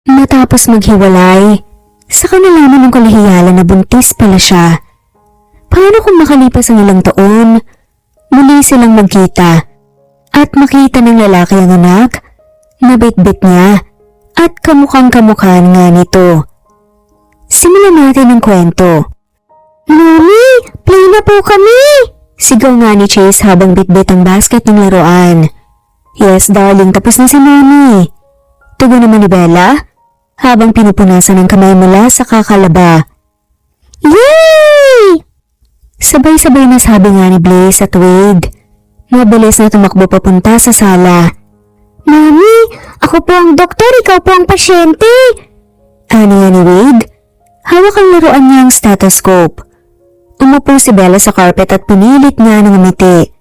Matapos maghiwalay, saka nalaman ng kolehiyalan na buntis pala siya. Paano kung makalipas ang ilang taon, muli silang magkita at makita ng lalaki ang anak na bitbit niya at kamukhang-kamukhaan nga nito. Simulan natin ang kwento. "Mommy, play na po kami!" Sigaw nga ni Chase habang bitbit ang basket ng laruan. "Yes darling, tapos na si Mommy." Tugon naman ni Bella habang pinupunasan ang kamay mula sa kakalaba. "Yay!" Sabay-sabay na sabi nga ni Blaze at Wade. Mabilis na tumakbo papunta sa sala. "Mommy, ako po ang doktor, ikaw po ang pasyente." Ani nga ni Wade. Hawak ang laruan niya ang stethoscope. Umupo si Bella sa carpet at pinilit niya ng umiti.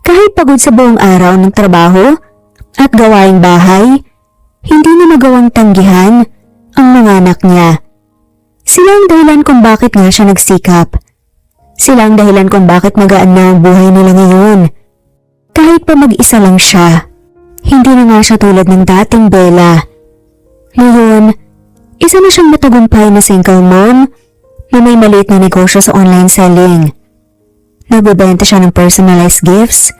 Kahit pagod sa buong araw ng trabaho at gawaing bahay, hindi niya magawang tanggihan ang mga anak niya. Sila ang dahilan kung bakit nga siya nagsikap. Sila ang dahilan kung bakit magaan na ang buhay nila ngayon. Kahit pa mag-isa lang siya, hindi na nga siya tulad ng dating Bella. Ngayon, isa na siyang matagumpay na single mom na may maliit na negosyo sa online selling. Nagbebenta siya ng personalized gifts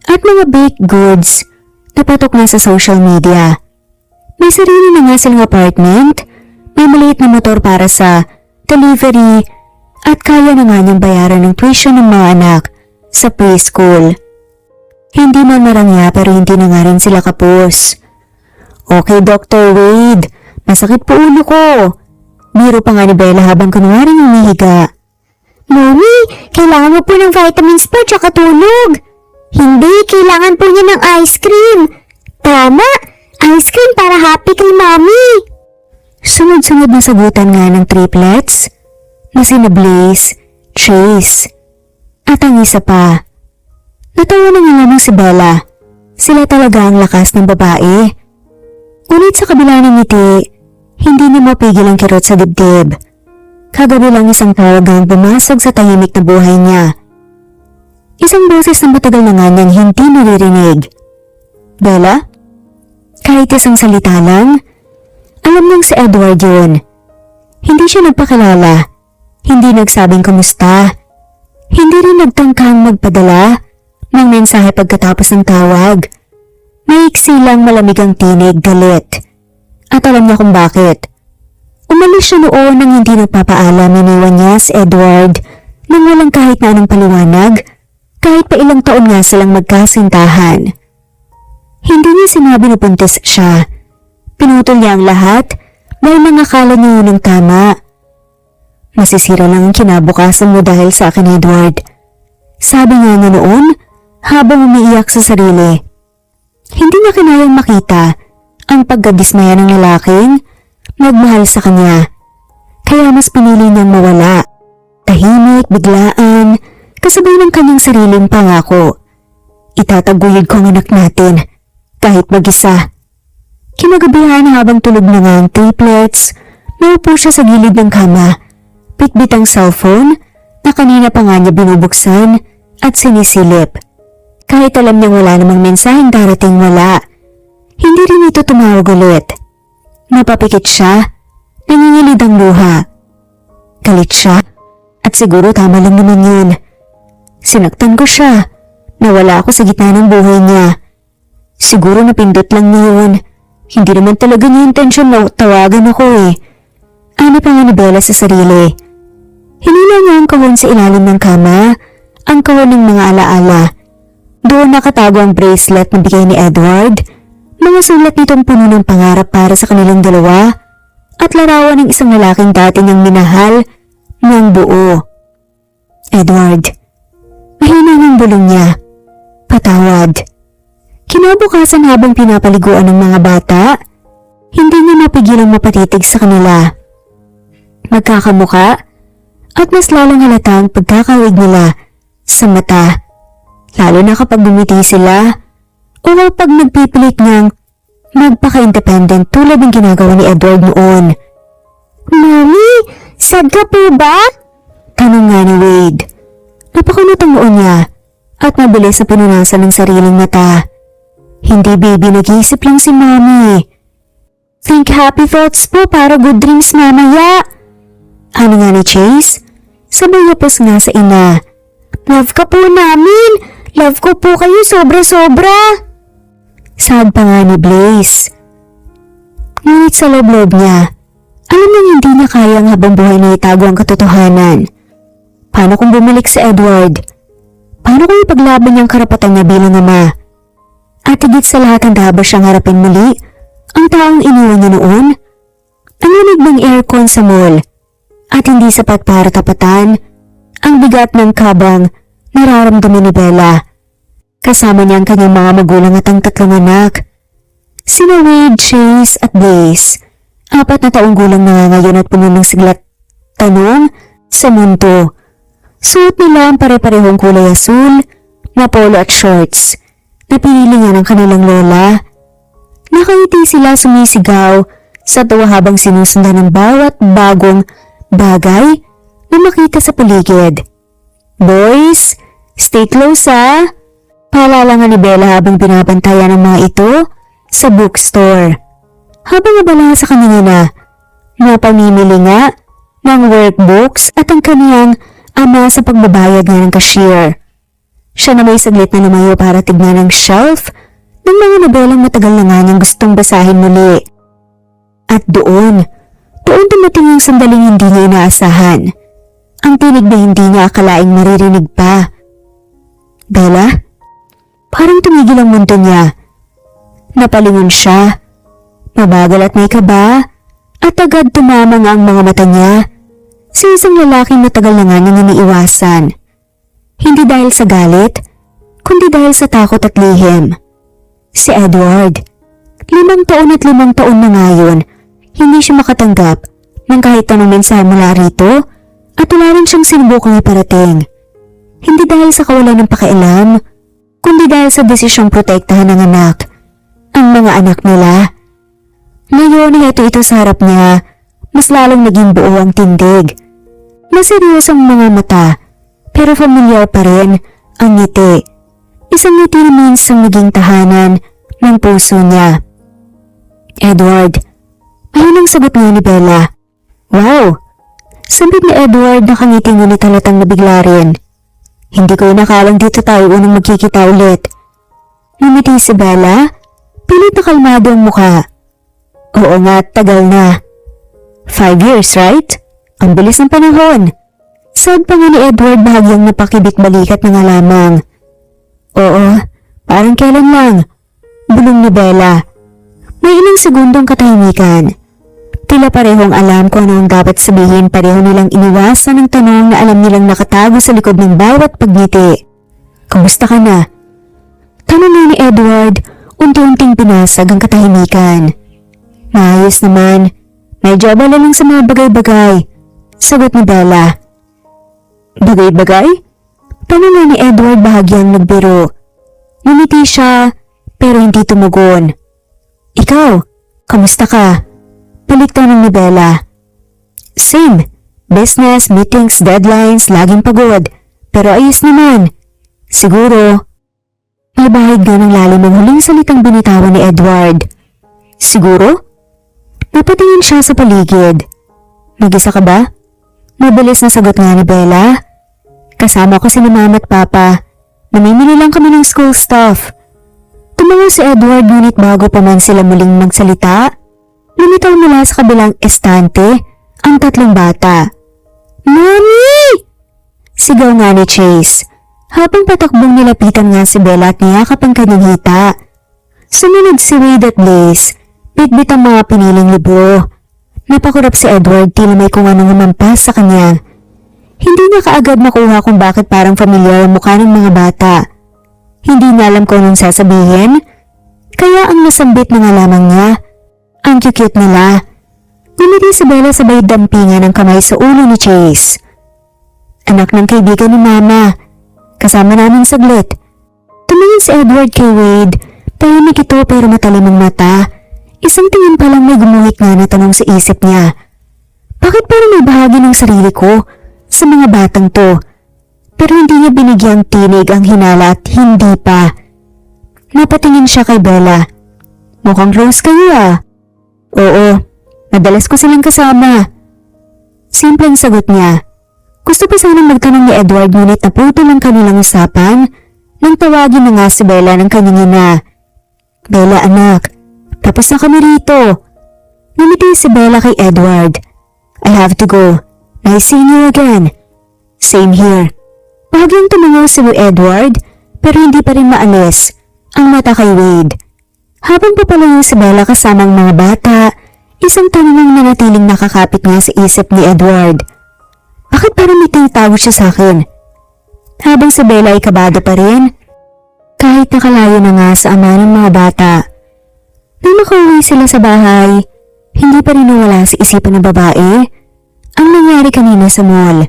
at mga baked goods na patok na sa social media. May sarili na nga silang apartment, may maliit na motor para sa delivery at kaya na nga niyang bayaran ng tuition ng mga anak sa preschool. Hindi man marangya pero hindi na nga rin sila kapos. "Okay, Dr. Wade, masakit po ulo ko." Biro pa nga ni Bella habang kunwaring humihiga. "Mommy, kailangan mo po ng vitamins po tsaka tulog." "Hindi, kailangan po niya ng ice cream." "Tama, ice cream para happy kay Mommy." Sunod-sunod na sagutan nga ng triplets na sina Blaze, Chase, at ang isa pa. Natawa na nga lamang si Bella. Sila talaga ang lakas ng babae. Ngunit sa kabila ng ngiti, hindi niya mapigil ang kirot sa dibdib. Kagabi lang isang tawag ang bumasag sa tahimik na buhay niya. Isang boses na matagal na nga niyang hindi naririnig. "Bella?" Kahit isang salita lang, alam niyang si Edward yun. Hindi siya nagpakilala, hindi nagsabing kumusta, hindi rin nagtangkang magpadala ng mensahe pagkatapos ng tawag. Maiksi lang, malamig ang tinig, galit. At alam niya kung bakit. Umalis siya noon nang hindi nagpapaalam, iniwan niya si Edward nang walang kahit na anong paliwanag, kahit pa ilang taon nga silang magkasintahan. Hindi niya sinabi na buntis siya. Pinutol niya ang lahat dahil nangakala niya yun ang tama. "Masisira lang ang kinabukasan mo dahil sa akin, Edward." Sabi nga niya noon habang umiiyak sa sarili. Hindi niya kinayang makita ang pagkadismaya ng lalaking nagmahal sa kanya. Kaya mas pinili niyang mawala. Tahimik, biglaan, kasabay ng kanyang sariling pangako. "Itataguyod ko ang anak natin, kahit mag-isa." Kinagabihan habang tulog na nga ang triplets, naupo siya sa gilid ng kama, bitbit ang cellphone na kanina pa nga niya binubuksan at sinisilip. Kahit alam niyang wala namang mensaheng darating, wala. Hindi rin ito tumawag ulit. Napapikit siya, nangingilid ang luha. Galit siya, at siguro tama lang naman yun. Sinaktan ko siya, nawala ako sa gitna ng buhay niya. Siguro napindot lang niya yun. Hindi naman talaga niya intensyon na tawagan ako eh. Ano pa nga ni Bella sa sarili. Hinila niya ang kahon sa ilalim ng kama, ang kahon ng mga alaala. Doon nakatago ang bracelet na bigay ni Edward, mga sulat nitong puno ng pangarap para sa kanilang dalawa, at larawan ng isang lalaking dati niyang minahal ng buo. "Edward." Mahina ng bulong niya. "Patawad." Kinabukasan habang pinapaliguan ng mga bata, hindi niya mapigilang mapatitig sa kanila. Magkakamuka at mas lalong halata ang pagkakawig nila sa mata. Lalo na kapag bumiti sila o kapag nagpipilit niyang magpaka-independent tulad ng ginagawa ni Edward noon. "Mommy, sad ka po ba?" Tanong nga ni Wade. Napakunot ang noon niya at mabilis na pinunasan ng sariling mata. Hindi baby, nag-iisip lang si Mommy. Think happy thoughts po para good dreams mamaya. Ano nga ni Chase? Sabay yapos nga sa ina. Love ka po namin. Love ko po kayo sobra-sobra. Sad pa nga ni Blaze. Ngunit sa loob-loob niya, alam nang hindi na kayang habang buhay na itago ang katotohanan. Paano kung bumalik si Edward? Paano kung ipaglaban niyang karapatan niya bilang ama? At higit sa lahat handa ba siyang harapin muli ang taong iniwan niya noon? Ang lamig ng aircon sa mall at hindi sapat para tapatan ang bigat ng kabang nararamdaman ni Bella. Kasama niya ang kanyang mga magulang at ang tatlong anak. Sina Wade, Chase at Blaze. 4 na taong gulang na nga ngayon at puno ng siglat tanong sa mundo. Suot nila ang pare-parehong kulay asul na polo at shorts na pinili nga ng kanilang lola. Nakangiti sila sumisigaw sa tuwa habang sinusundan ng bawat bagong bagay na makita sa paligid. Boys, stay close ha! Paalala nga ni Bella habang binabantayan ng mga ito sa bookstore. Habang abala sa kanyang ina, napamimili nga ng workbooks at ang kaniyang ama sa pagbabayad nga ng cashier. Siya na may saglit na lumayo para tignan ang shelf ng mga nobelang matagal na nga niyang gustong basahin muli. At doon dumating yung sandaling hindi niya inaasahan. Ang tinig na hindi niya akalaing maririnig pa. Bella? Parang tumigil ang mundo niya. Napalingon siya. Mabagal at may kaba at agad tumama nga ang mga mata niya sa isang lalaking matagal na nga niyang iniiwasan. Hindi dahil sa galit, kundi dahil sa takot at lihim. Si Edward. 5 taon at 5 taon na ngayon, hindi siya makatanggap ng kahit anong mensahe mula rito at wala rin siyang sinubukang iparating. Hindi dahil sa kawalan ng pakialam, kundi dahil sa desisyong protektahan ng anak, ang mga anak nila. Ngayon ay ito sa harap niya, mas lalong naging buo ang tindig. Maseryosong mga mata, pero familiar pa rin ang ngiti. Isang ngiti na minsang naging tahanan ng puso niya. Edward, ayun ang sagot niya ni Bella. Wow! Sambit ni Edward nakangiti ngunit halatang nabigla rin. Hindi ko inakalang dito tayo unang magkikita ulit. Ngumiti si Bella, pilit na kalmado ang mukha. Oo nga, tagal na. 5 years, right? Ang bilis ng panahon. Sad pa nga ni Edward bahagyang napakibit-balikat na nga lamang. Oo, parang kailan lang. Bulong ni Bella. May ilang segundong katahimikan. Tila parehong alam kung ano ang dapat sabihin, pareho nilang iniwasan ng tanong na alam nilang nakatago sa likod ng bawat pagngiti. Kamusta ka na? Tanong ni Edward, unti-unting pinasag ang katahimikan. Maayos naman. Medyo abala lang sa mga bagay-bagay. Sagot ni Bella. Bagay-bagay? Tanong ni Edward bahagyang nagbiro. Ngumiti siya, pero hindi tumugon. Ikaw, kamusta ka? Balik tanong ni Bella. Same. Business, meetings, deadlines, laging pagod. Pero ayos naman. Siguro. May bahid nga ng lalim ang huling salitang binitawan ni Edward. Siguro? Napatingin siya sa paligid. Nag-isa ka ba? Mabilis na sagot nga ni Bella. Kasama ko si Mama at Papa. Namimili lang kami ng school stuff. Tumango si Edward ngunit bago pa man sila muling magsalita, lumitaw mula sa kabilang estante ang 3 bata. Mommy! Sigaw nga ni Chase. Habang patakbong nilapitan nga si Bella at niyakap ang kanyang hita. Sumunod si Wade at Blaze. Bitbit ang mga piniling libro. Napakurap si Edward tila may kung anong namampas sa kanya. Hindi niya kaagad makuha kung bakit parang familiar ang mukha ng mga bata. Hindi niya alam kung anong sasabihin, kaya ang nasambit na nga lamang niya. Ang cute nila. Ngumiti si Bella sabay dampingan ng kamay sa ulo ni Chase. Anak ng kaibigan ni Mama. Kasama namin saglit. Tumingin si Edward kay Wade. Tahimik ito pero matalim ang mata. Isang tingin pa lang may gumuhit nga na tanong sa isip niya. Bakit parang may bahagi ng sarili ko sa mga batang to? Pero hindi niya binigyang tinig ang hinala at hindi pa. Napatingin siya kay Bella. Mukhang close kayo ah. Oo, madalas ko silang kasama. Simpleng sagot niya. Gusto pa sanang magtanong ni Edward ngunit naputol ang kanilang usapan nang tawagin na nga si Bella ng kanyang ina. Bella anak, tapos na kami rito. Ngumiti si Bella kay Edward. I have to go. Nice seeing you again. Same here. Bahagyang tumango si Edward pero hindi pa rin maalis ang mata kay Wade. Habang papalayo si Bella kasama ang mga bata, isang tanong ang nanatiling nakakapit nga sa isip ni Edward. Bakit parang may tinatago siya sa akin? Habang si Bella ay kabado pa rin, kahit nakalayo na nga sa ama ng mga bata. Nang makauwi sila sa bahay, hindi pa rin nawala sa isipan ng babae ang nangyari kanina sa mall.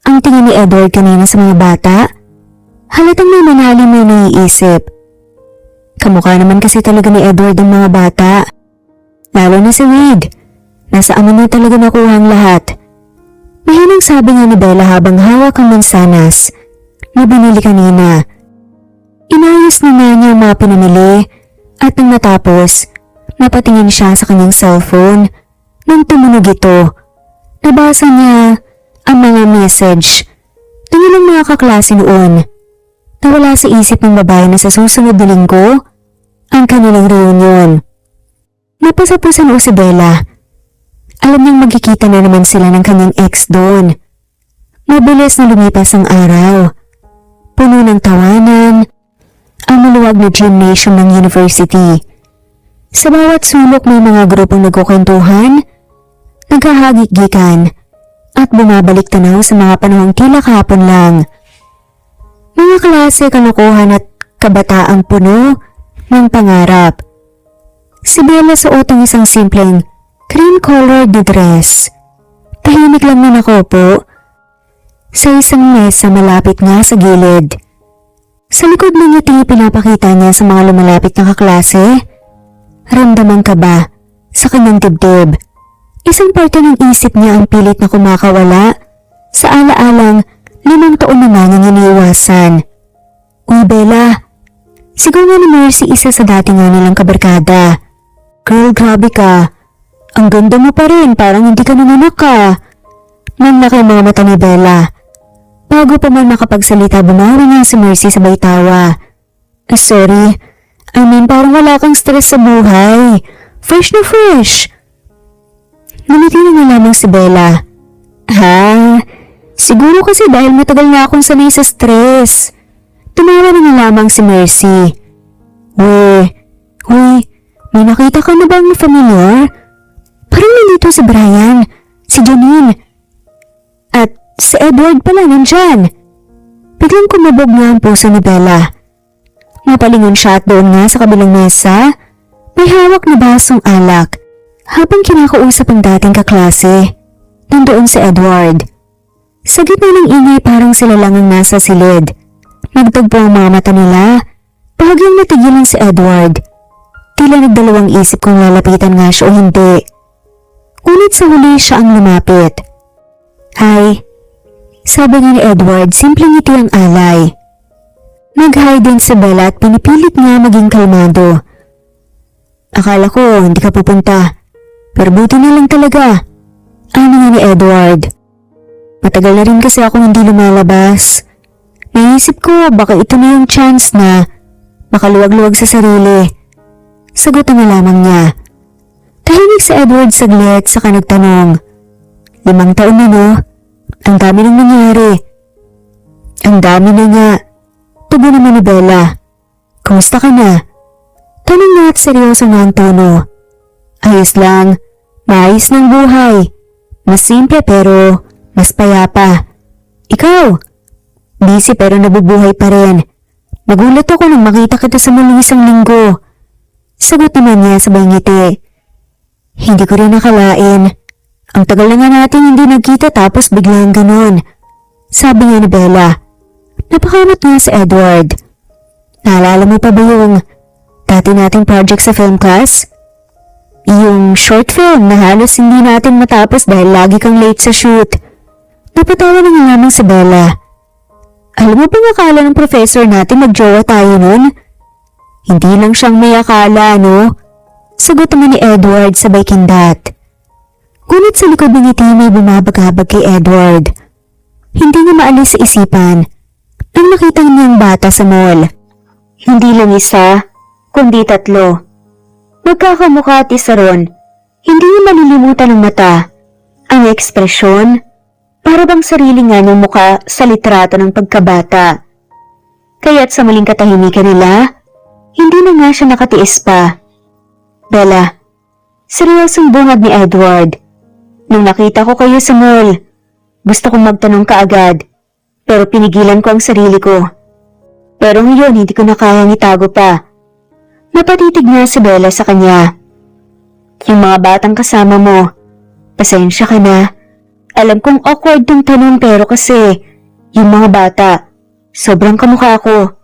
Ang tingin ni Edward kanina sa mga bata, halatang may manalim na naiisip. Kamukha naman kasi talaga ni Edward ang mga bata. Lalo na si Wade, nasa ama na talaga nakuha ang lahat. Mahinang sabi nga ni Bella habang hawak ang mansanas na binili kanina. Inayos na nga niya ang mga pinamili at nang matapos, napatingin siya sa kanyang cellphone nang tumunog ito. Nabasa niya ang mga message ng ilang mga kaklase noon. Nawala sa isip ng babae na sa susunod na linggo ang kanilang reunion. Napasapusan o si Bella. Alam niyang magkikita na naman sila ng kanyang ex doon. Mabilis na lumipas ang araw. Puno ng tawanan ang maluwag na gymnasium ng university. Sa bawat sulok may mga grupong nagkukwentuhan, nagkahagik-gikan, at bumabalik tanaw sa mga panahong tila kahapon lang. Mga klase, kalokohan at kabataang puno ng pangarap. Si Bella suot ang isang simpleng cream-colored na dress. Tahimik lang na nakaupo sa isang mesa malapit nga sa gilid. Sa likod ng ngiti pinapakita niya sa mga lumalapit na kaklase. Ramdaman ka ba sa kanyang dibdib? Isang parte ng isip niya ang pilit na kumakawala sa alaalang 5 taon na nga niyang iniiwasan. Uy Bella, sigaw nga ni Mercy, isa sa dati nga nilang kabarkada. Girl, grabe ka. Ang ganda mo pa rin, parang hindi ka nanganak ka. Nanlaki ang mga mata ni Bella. Bago pa man makapagsalita, bumawi niya si Mercy sabay tawa. Sorry, I mean parang wala kang stress sa buhay. Fresh na fresh. Ngumiti na lamang si Bella. Ha? Siguro kasi dahil matagal na akong sanay sa stress. Tumawa na lamang si Mercy. Uy, may nakita ka na bang familiar? Parang nandito si Brian, si Janine, at si Edward pala nandyan. Biglang kumabog nga ang puso ni Bella. Napalingon siya at doon nga sa kabilang mesa, may hawak na basong alak. Habang kinakausap ang dating kaklase, nandoon si Edward. Sa gitna ng ingay parang sila lang ang nasa silid. Nagtagpo ang mga mata nila, bahagyang natigilan si Edward. Tila nagdalawang isip kung lalapitan nga siya o hindi. Ngunit sa huli siya ang lumapit. Hi, sabi ni Edward, simpleng ngiti ang alay. Nag-hi din si Bella at pinipilit nga maging kalmado. Akala ko hindi ka pupunta. Pero buti na lang talaga. Ano nga ni Edward? Matagal na rin kasi akong hindi lumalabas. Naisip ko baka ito na yung chance na makaluwag-luwag sa sarili. Sagot na lamang niya. Tahimik si Edward saglit saka nagtanong. 5 taon na no? Ang dami nang nangyari. Ang dami na nga. Tugon naman ni Bella. Kumusta ka na? Tanong na at seryoso nga ang tono. Ayos lang. Maayos ng buhay. Mas simple pero mas payapa. Ikaw? Busy pero nabubuhay pa rin. Nagulat ako nang makita kita sa muling 1 linggo. Sagot naman niya sabay ngiti. Hindi ko rin nakalain. Ang tagal na nga natin hindi nagkita tapos biglang ganon. Sabi niya ni Bella. Napakamot nga si Edward. Naalala mo pa ba yung dati nating project sa film class? Yung short film na halos hindi natin matapos dahil lagi kang late sa shoot. Napatawa na nga naman si Bella. Alam mo bang akala ng professor natin magjowa tayo nun? Hindi lang siyang may akala, no? Sagot naman ni Edward sabay kindat. Ngunit sa likod ng ngiti may bumabagabag kay Edward. Hindi niya maalis sa isipan nang nakita niyang bata sa mall. Hindi lang isa, kundi 3. Magkakamukha at isa ron. Hindi niya malilimutan ng mata. Ang ekspresyon, para bang sarili nga niyang muka sa litrato ng pagkabata. Kaya't sa muling katahimikan nila, hindi na nga siya nakatiis pa. Bella, seryosong bungad ni Edward. Nung nakita ko kayo sa mall, gusto kong magtanong kaagad, pero pinigilan ko ang sarili ko. Pero ngayon hindi ko na kayang itago pa. Napatitig na si Bella sa kanya. Yung mga batang kasama mo, pasensya ka na. Alam kong awkward tong tanong pero kasi, yung mga bata, sobrang kamukha ko.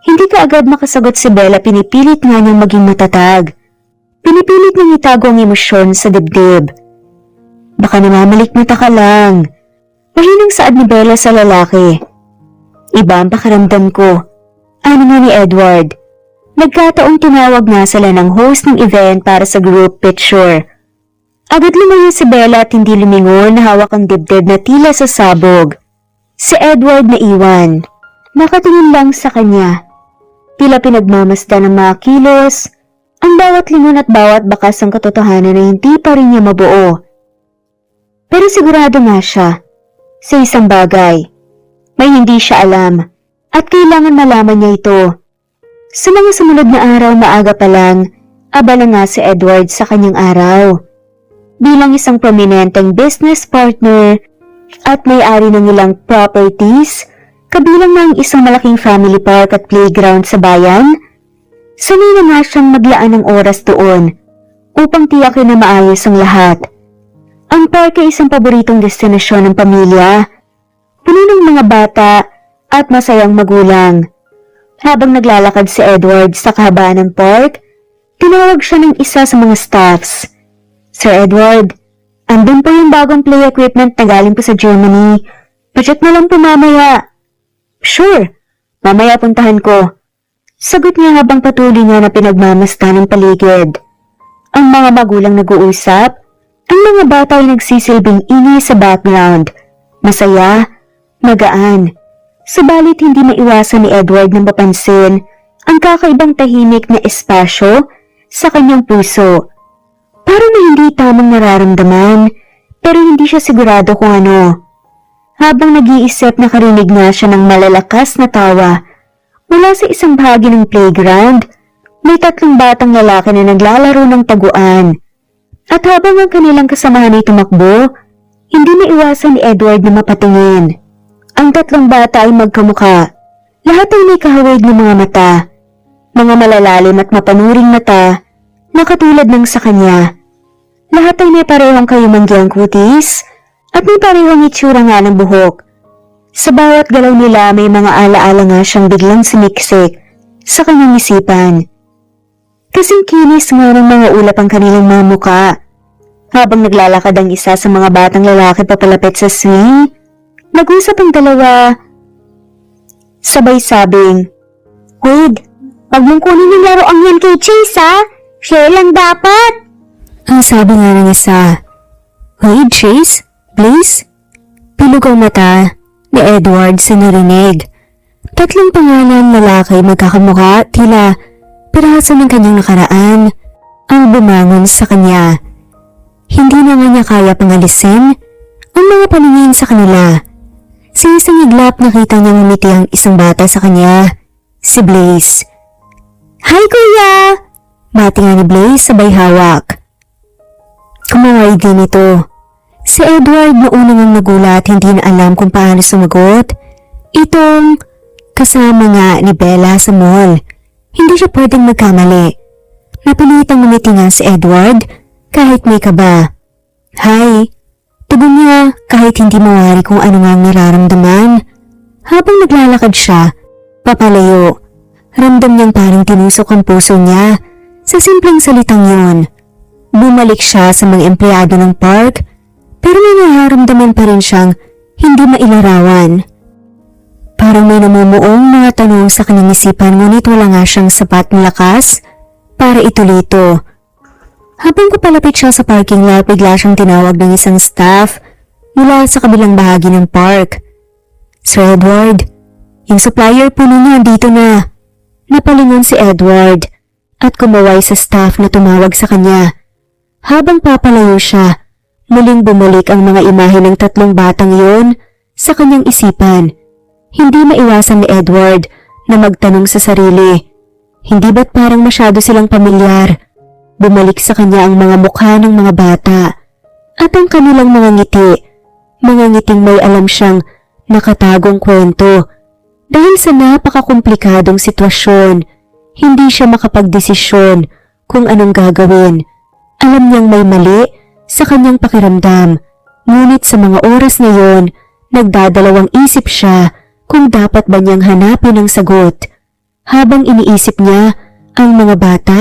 Hindi ka agad makasagot si Bella, pinipilit nga niyang maging matatag. Pinipilit niyang itago ang emosyon sa dibdib. Baka namamalikmata ka lang. Mahinang saad ni Bella sa lalaki. Iba ang pakiramdam ko. Ano nga ni Edward? Nagkataong tinawag nga sila ng host ng event para sa group picture. Agad lumayo si Bella at hindi lumingon na hawak ang dibdib na tila sa sabog. Si Edward na iwan. Nakatingin lang sa kanya. Tila pinagmamasdan ng mga kilos, ang bawat lingon at bawat bakas ng katotohanan na hindi pa rin niya mabuo. Pero sigurado nga siya sa isang bagay. May hindi siya alam at kailangan malaman niya ito. Sa mga sumunod na araw maaga pa lang, abala nga si Edward sa kanyang araw. Bilang isang prominenteng business partner at may-ari ng ilang properties, kabilang na ang isang malaking family park at playground sa bayan, sanay na nga siyang maglaan ng oras doon upang tiyakin na maayos ang lahat. Ang park ay isang paboritong destinasyon ng pamilya, puno ng mga bata at masayang magulang. Habang naglalakad si Edward sa kahabaan ng park, tinawag siya ng isa sa mga staffs. Sir Edward, andun po yung bagong play equipment na galing po sa Germany. Pacheck na lang po mamaya. Sure, mamaya puntahan ko. Sagot niya habang patuloy niya na pinagmamasdan ng paligid. Ang mga magulang nag-uusap, ang mga bata ay nagsisilbing ingay sa background. Masaya, magaan. Subalit hindi maiwasan ni Edward na mapansin ang kakaibang tahimik na espasyo sa kanyang puso. Parang na hindi tamang nararamdaman, pero hindi siya sigurado kung ano. Habang nag-iisip, nakarinig na siya ng malalakas na tawa. Mula sa isang bahagi ng playground, may 3 batang lalaki na naglalaro ng taguan. At habang ang kanilang kasamahan ay tumakbo, hindi maiwasan ni Edward na mapatingin. Ang 3 bata ay magkamukha. Lahat ay may kahawig ng mga mata. Mga malalalim at mapanuring mata na katulad ng sa kanya. Lahat ay may parehong kayumangyang kutis at may parehong itsura nga ng buhok. Sa bawat galaw nila may mga alaala nga siyang biglang siniksik sa kanyang isipan. Kasing kinis nga ng mga ulap ang kanilang mga muka. Habang naglalakad ang isa sa mga batang lalaki papalapit sa swing, nag-usap ang dalawa. Sabay sabing, "Wade, wag mong kunin yung laruan yan kay Chase ha? Share lang dapat." Ang sabi nga ng isa, "Wade, Chase, please?" Pilog ang mata ni Edward sa narinig. 3 pangalan lalaki magkakamukha, tila piraso ng kanyang nakaraan ang bumangon sa kanya. Hindi na nga niya kaya pangalisin ang mga paningin sa kanila. Sa isang iglap nakita niya ngumiti ang isang bata sa kanya, si Blaze. "Hi kuya!" Bati nga ni Blaze sabay hawak. Kumaway din ito. Si Edward na unang ang nagulat, hindi na alam kung paano sumagot. Itong kasama nga ni Bella sa mall. Hindi siya pwedeng magkamali. Napilitang ngumiti nga si Edward kahit may kaba. "Hi!" Tugon niya kahit hindi mawari kung ano nga ang nararamdaman. Habang naglalakad siya, papalayo, ramdam niyang parang tinusok ang puso niya sa simpleng salitang yun. Bumalik siya sa mga empleyado ng park, pero may nararamdaman pa rin siyang hindi mailarawan. Parang may namumuong mga tanong sa kanyang isipan, ngunit wala nga siyang sapat na lakas para ituloy ito. Habang papalapit siya sa parking lot, bigla siyang tinawag ng isang staff mula sa kabilang bahagi ng park. Sir Edward, yung supplier po ninyo dito na. Napalingon si Edward at kumaway sa staff na tumawag sa kanya. Habang papalayo siya, muling bumalik ang mga imahe ng 3 batang iyon sa kanyang isipan. Hindi maiwasan ni Edward na magtanong sa sarili, hindi ba't parang masyado silang pamilyar? Bumalik sa kanya ang mga mukha ng mga bata at ang kanilang mga ngiting may alam siyang nakatagong kwento. Dahil sa napakakomplikadong sitwasyon, hindi siya makapagdesisyon kung anong gagawin. Alam niyang may mali sa kanyang pakiramdam, ngunit sa mga oras na yon, nagdadalawang isip siya kung dapat ba niyang hanapin ang sagot. Habang iniisip niya ang mga bata,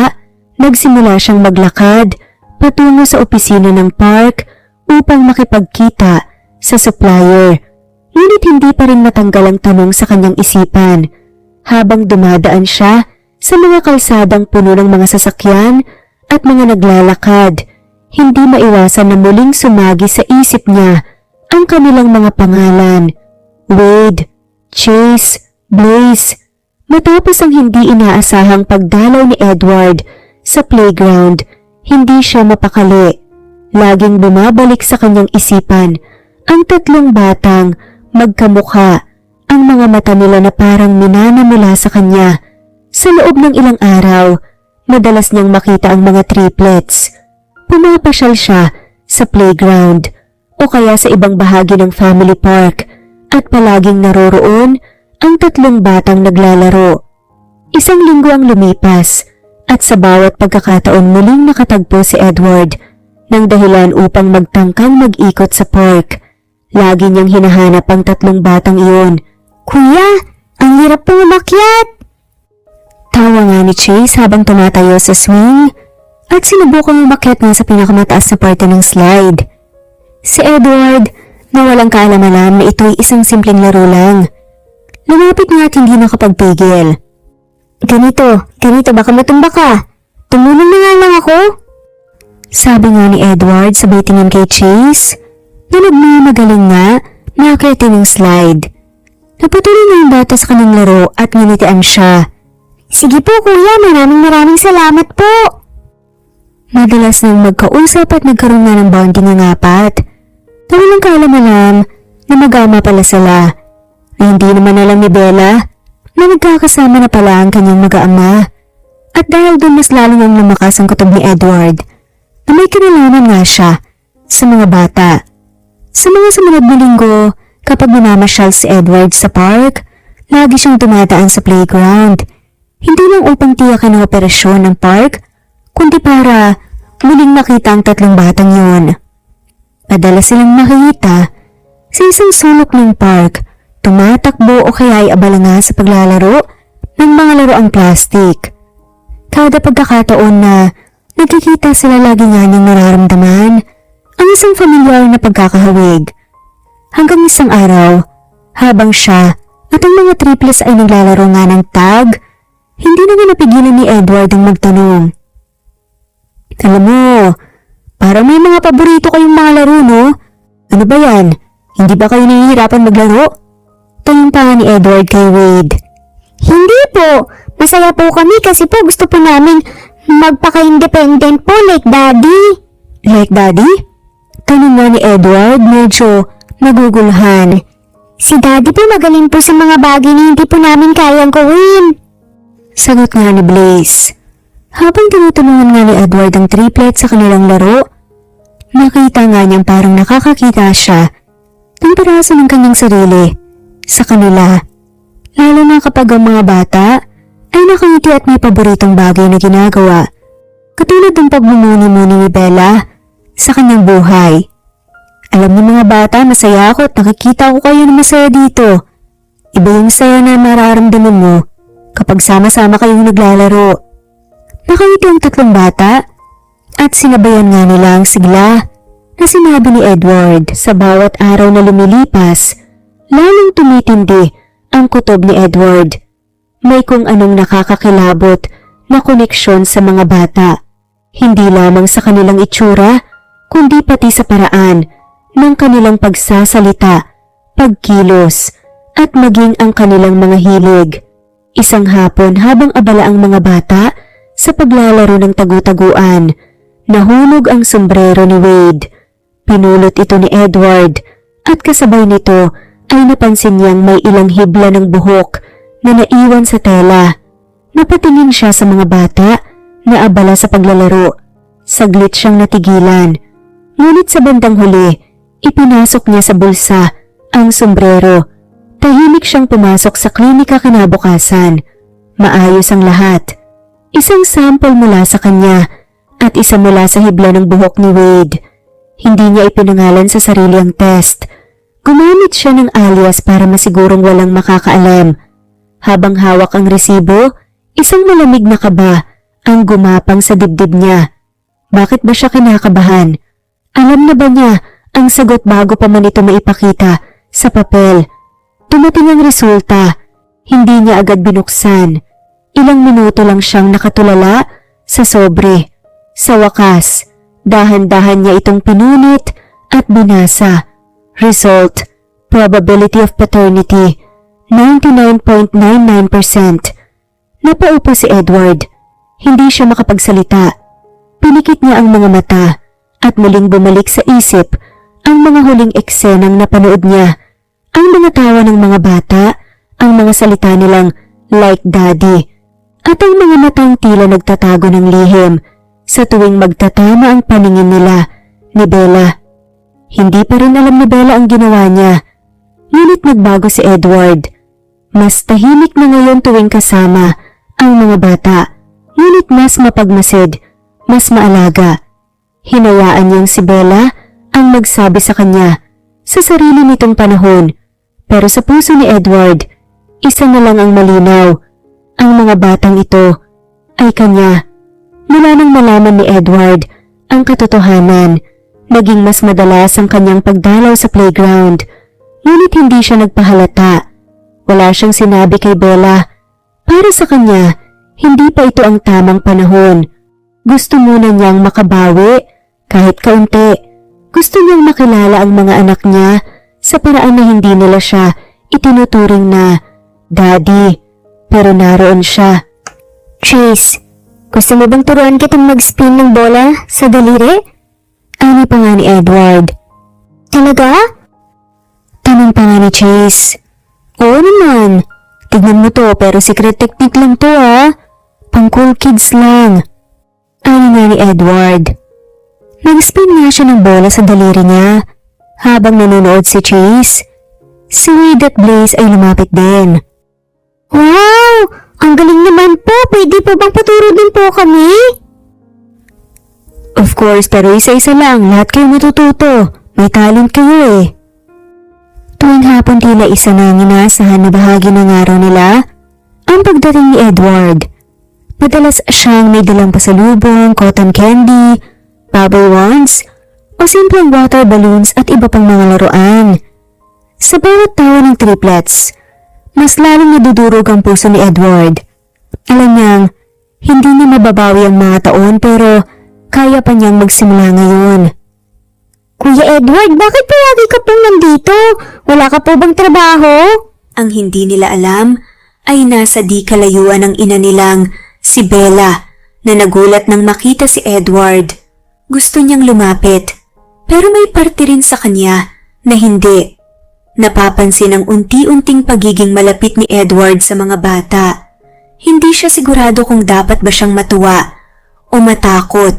nagsimula siyang maglakad patungo sa opisina ng park upang makipagkita sa supplier. Ngunit hindi pa rin matanggal ang tanong sa kanyang isipan. Habang dumadaan siya sa mga kalsadang puno ng mga sasakyan at mga naglalakad, hindi maiwasan na muling sumagi sa isip niya ang kanilang mga pangalan. Wade, Chase, Blaze. Matapos ang hindi inaasahang pagdalaw ni Edward sa playground, hindi siya mapakali. Laging bumabalik sa kanyang isipan ang 3 batang magkamukha, ang mga mata nila na parang minanamula sa kanya. Sa loob ng ilang araw, madalas niyang makita ang mga triplets. Pumapasyal siya sa playground o kaya sa ibang bahagi ng family park at palaging naroroon ang 3 batang naglalaro. Isang linggo ang lumipas at sa bawat pagkakataon muling nakatagpo si Edward ng dahilan upang magtangkang mag-ikot sa park. Lagi niyang hinahanap ang 3 batang iyon. "Kuya, ang hirap pong umakyat!" Tawa nga ni Chase habang tumatayo sa swing at sinubukang umakyat nga sa pinakamataas na parte ng slide. Si Edward na walang kaalam-alam na ito'y isang simpleng laro lang. Lumapit nga at hindi nakapagpigil. Ganito baka matumba ka. Tumulong na nga lang ako." Sabi nga ni Edward sabay tingin kay Chase na nagmamagaling nga na akyatin ng slide. Napatuloy na yung bata sa kanyang laro at nginitian siya. "Sige po kuya, maraming salamat po." Madalas nang magkausap at nagkaroon nga ng bonding ang apat. Walang kaalam-alam na mag-ama pala sila. Na hindi naman alam ni Bella na nagkakasama na pala ang kanyang mag-aama. At dahil doon mas lalo nang lumakas ang kutob ni Edward na may kinalaman nga siya sa mga bata. Sa mga sumunod na linggo, kapag minamasyal si Edward sa park, lagi siyang dumadaan sa playground. Hindi lang upang tiyakin ang operasyon ng park, kundi para muling makita ang 3 batang yun. Madalas silang makikita sa isang sulok ng park, tumatakbo o kaya ay abala nga sa paglalaro ng mga laruang plastik. Kada pagkakataon na nagkikita sila, lagi nga niyang nararamdaman ang isang familiar na pagkakahawig. Hanggang isang araw, habang siya at ang mga triplets ay naglalaro nga ng tag, hindi na nga napigilan ni Edward ang magtanong. "Alam mo, parang may mga paborito kayong mga laro, no? Ano ba yan? Hindi ba kayo nahihirapan maglaro?" Tanong pa nga ni Edward kay Wade. "Hindi po. Masaya po kami kasi po gusto po namin magpaka-independent po like Daddy." "Like Daddy?" Tanong nga ni Edward, medyo naguguluhan. "Si Daddy po magaling po sa mga bagay na hindi po namin kayang gawin." Sagot nga ni Blaze. Habang tinutulungan nga ni Edward ang triplet sa kanilang laro, nakita nga niyang parang nakakakita siya ng piraso ng kanyang sarili sa kanila. Lalo na kapag ang mga bata ay nakangiti at may paboritong bagay na ginagawa, katulad ng pagmumuni-muni ni Bella sa kanyang buhay. "Alam niyo mga bata, masaya ako at nakikita ko kayo na masaya dito. Iba yung saya na mararamdaman mo kapag sama-sama kayong naglalaro." Nakangiti ang 3 bata at sinabayan nga nila ang sigla na sinabi ni Edward. Sa bawat araw na lumilipas, lalong tumitindi ang kutob ni Edward. May kung anong nakakakilabot na koneksyon sa mga bata. Hindi lamang sa kanilang itsura, kundi pati sa paraan ng kanilang pagsasalita, pagkilos, at maging ang kanilang mga hilig. Isang hapon habang abala ang mga bata sa paglalaro ng tagu-taguan, nahulog ang sombrero ni Wade. Pinulot ito ni Edward at kasabay nito ay napansin niyang may ilang hibla ng buhok na naiwan sa tela. Napatingin siya sa mga bata na abala sa paglalaro. Saglit siyang natigilan. Ngunit sa bandang huli, ipinasok niya sa bulsa ang sombrero. Tahimik siyang pumasok sa klinika kinabukasan. Maayos ang lahat. Isang sample mula sa kanya at isa mula sa hibla ng buhok ni Wade. Hindi niya ipinangalan sa sarili ang test. Gumamit siya ng alias para masigurong walang makakaalam. Habang hawak ang resibo, isang malamig na kaba ang gumapang sa dibdib niya. Bakit ba siya kinakabahan? Alam na ba niya ang sagot bago pa man ito maipakita sa papel? Dumating ang resulta. Hindi niya agad binuksan. Ilang minuto lang siyang nakatulala sa sobre. Sa wakas, dahan-dahan niya itong pinunit at binasa. Result, probability of paternity, 99.99%. Napaupo si Edward. Hindi siya makapagsalita. Pinikit niya ang mga mata at muling bumalik sa isip ang mga huling eksenang napanood niya. Ang mga tawa ng mga bata, ang mga salita nilang like daddy, at ang mga matang tila nagtatago ng lihim sa tuwing magtatama ang paningin nila ni Bella. Hindi pa rin alam ni Bella ang ginawa niya. Ngunit nagbago si Edward. Mas tahimik na ngayon tuwing kasama ang mga bata, ngunit mas mapagmasid, mas maalaga. Hinayaan niyang si Bella ang magsabi sa kanya sa sarili nitong panahon. Pero sa puso ni Edward, isa na lang ang malinaw. Ang mga batang ito ay kanya. Mula nang malaman ni Edward ang katotohanan, naging mas madalas ang kanyang pagdalaw sa playground. Ngunit hindi siya nagpahalata. Wala siyang sinabi kay Bella. Para sa kanya, hindi pa ito ang tamang panahon. Gusto muna niyang makabawi kahit kaunti. Gusto niyang makilala ang mga anak niya sa paraan na hindi nila siya itinuturing na daddy, pero naroon siya. Chase, gusto mo bang turuan kitang mag-spin ng bola sa daliri? Ani pa nga ni Edward. Talaga? Tanong pa nga ni Chase. Oo naman. Tignan mo to, pero secret technique lang to Pang cool kids lang. Ani nga ni Edward. Nag-spin nga siya ng bola sa daliri niya. Habang nanonood si Chase, si Wade at Blaze ay lumapit din. Wow! Ang galing naman po! Pwede po bang paturo din po kami? Of course, pero isa-isa lang. Lahat kayo matututo. May talent kayo eh. Tuwing hapon tila isa na ang inaasahan na bahagi ng araw nila, ang pagdating ni Edward. Madalas siyang may dalang pasalubong, cotton candy, bubble wands, o simpleng water balloons at iba pang mga laruan. Sa bawat tawa ng triplets, mas lalong nadudurog ang puso ni Edward. Alam niyang, hindi niya mababawi ang mga taon pero kaya pa niyang magsimula ngayon. Kuya Edward, bakit po lagi ka pong nandito? Wala ka po bang trabaho? Ang hindi nila alam ay nasa di kalayuan ng ina nilang si Bella na nagulat nang makita si Edward. Gusto niyang lumapit. Pero may parte rin sa kanya na hindi. Napapansin ang unti-unting pagiging malapit ni Edward sa mga bata. Hindi siya sigurado kung dapat ba siyang matuwa o matakot.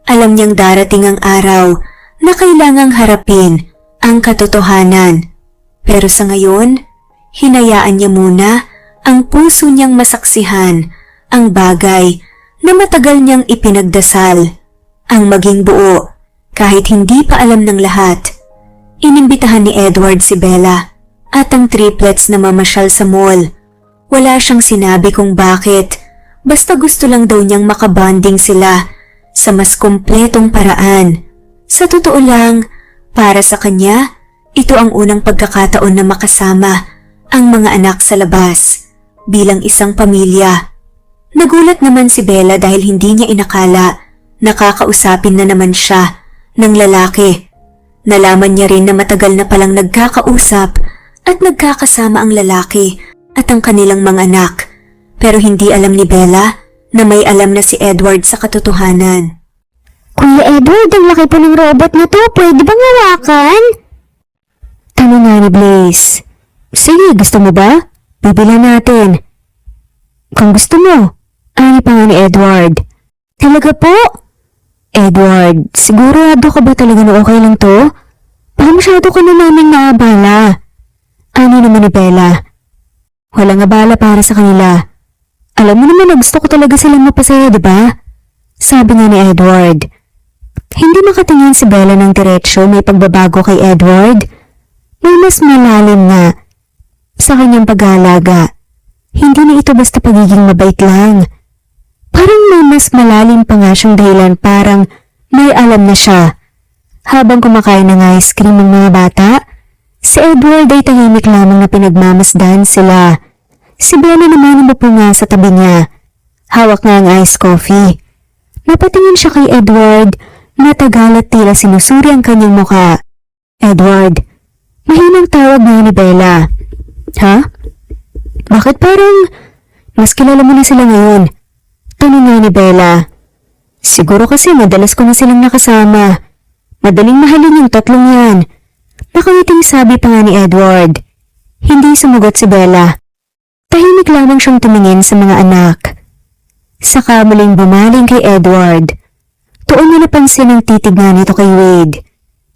Alam niyang darating ang araw na kailangang harapin ang katotohanan. Pero sa ngayon, hinayaan niya muna ang puso niyang masaksihan ang bagay na matagal niyang ipinagdasal. Ang maging buo. Kahit hindi pa alam ng lahat, inimbitahan ni Edward si Bella at ang triplets na mamasyal sa mall. Wala siyang sinabi kung bakit, basta gusto lang daw niyang makabonding sila sa mas kumpletong paraan. Sa totoo lang, para sa kanya, ito ang unang pagkakataon na makasama ang mga anak sa labas bilang isang pamilya. Nagulat naman si Bella dahil hindi niya inakala Nakakausapin na naman siya ng lalaki. Nalaman niya rin na matagal na palang nagkakausap at nagkakasama ang lalaki at ang kanilang mga anak. Pero hindi alam ni Bella na may alam na si Edward sa katotohanan. Kuya Edward, ang laki po ng robot na to. Pwede bang hawakan? Tanong nga ni Blaze. Sige, gusto mo ba? Bibila natin. Kung gusto mo. Ani pa nga ni Edward. Talaga po? Edward, sigurado ka ba talaga na okay lang to? Baka masyado ka na namin naabala. Ani naman ni Bella. Walang abala para sa kanila. Alam mo naman na gusto ko talaga silang mapasaya, diba? Sabi nga ni Edward. Hindi makatingin si Bella ng diretsyo, may pagbabago kay Edward. May mas malalim nga sa kanyang pag-aalaga. Hindi na ito basta pagiging mabait lang. Parang may mas malalim pa nga siyang dahilan, parang may alam na siya. Habang kumakain ng ice cream ng mga bata, si Edward ay tahimik lamang na pinagmamasdan sila. Si Bella naman umupo nga sa tabi niya. Hawak nga ang iced coffee. Napatingin siya kay Edward na tagal at tila sinusuri ang kanyang muka. Edward, mahinang tawag nga ni Bella. Ha? Bakit parang mas kilala mo na sila ngayon? Tanong nga ni Bella. Siguro kasi madalas ko na silang nakasama. Madaling mahalin yung tatlong yan. Nakangiting sabi pa nga ni Edward. Hindi sumagot si Bella. Tahimik lamang siyang tumingin sa mga anak. Saka muling bumaling kay Edward. Tuon niya napansin ang titig nga nito kay Wade.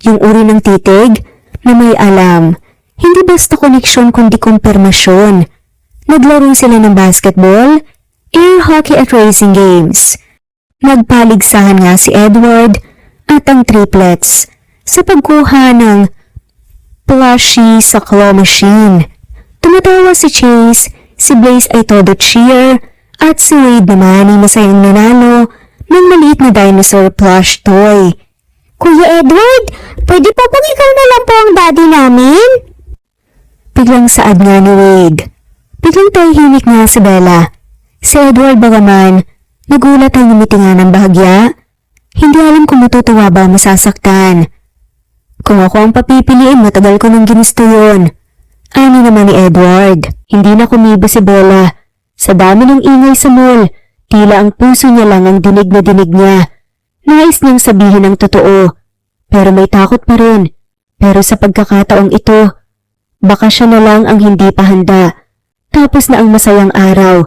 Yung uri ng titig na may alam. Hindi basta koneksyon kundi kumpirmasyon. Naglaro sila ng basketball, air hockey at racing games. Nagpaligsahan nga si Edward at ang triplets sa pagkuha ng plushie sa claw machine. Tumatawa si Chase, si Blaze ay todo cheer, at si Wade naman ay masayang nanalo ng maliit na dinosaur plush toy. Kuya Edward, pwede pa bang ikaw na lang po ang daddy namin? Biglang saad nga ni Wade. Biglang tahimik nga si Bella. Si Edward bagaman, nagulat ang ngumiti nga ng bahagya. Hindi alam kung matutuwa ba o masasaktan. Kung ako ang papipiliin, matagal ko nang ginusto yun. Ani naman ni Edward. Hindi na kumibo si Bella. Sa dami ng ingay sa mall, tila ang puso niya lang ang dinig na dinig niya. Nais niyang sabihin ang totoo, pero may takot pa rin. Pero sa pagkakataong ito, baka siya na lang ang hindi pa handa. Tapos na ang masayang araw.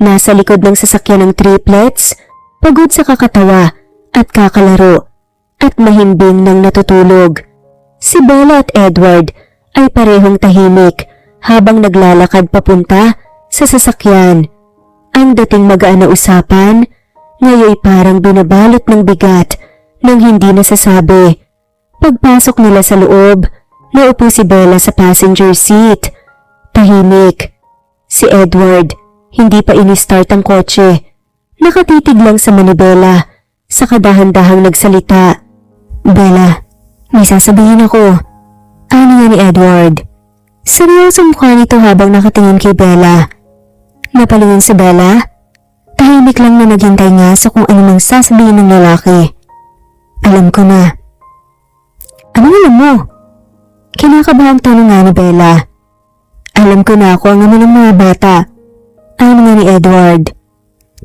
Nasa likod ng sasakyan ng triplets, pagod sa kakatawa at kakalaro, at mahimbing ng natutulog. Si Bella at Edward ay parehong tahimik habang naglalakad papunta sa sasakyan. Ang dating magaan na usapan, ngayon parang binabalot ng bigat nang hindi nasasabi. Pagpasok nila sa loob, naupo si Bella sa passenger seat. Tahimik. Si Edward, hindi pa ini-start ang kotse. Nakatitig lang sa manibela, sa kadahan-dahang nagsalita. Bella, may sasabihin ako. Ano nga ni Edward? Seryosong mukha nito habang nakatingin kay Bella. Napalingin si Bella. Tahimik lang na naghintay nga sa kung ano mang sasabihin ng lalaki. Alam ko na. Anong alam mo? Kinakabahang tanong nga ni Bella. Alam ko na ako ang ama ng mga bata. Ano nga ni Edward?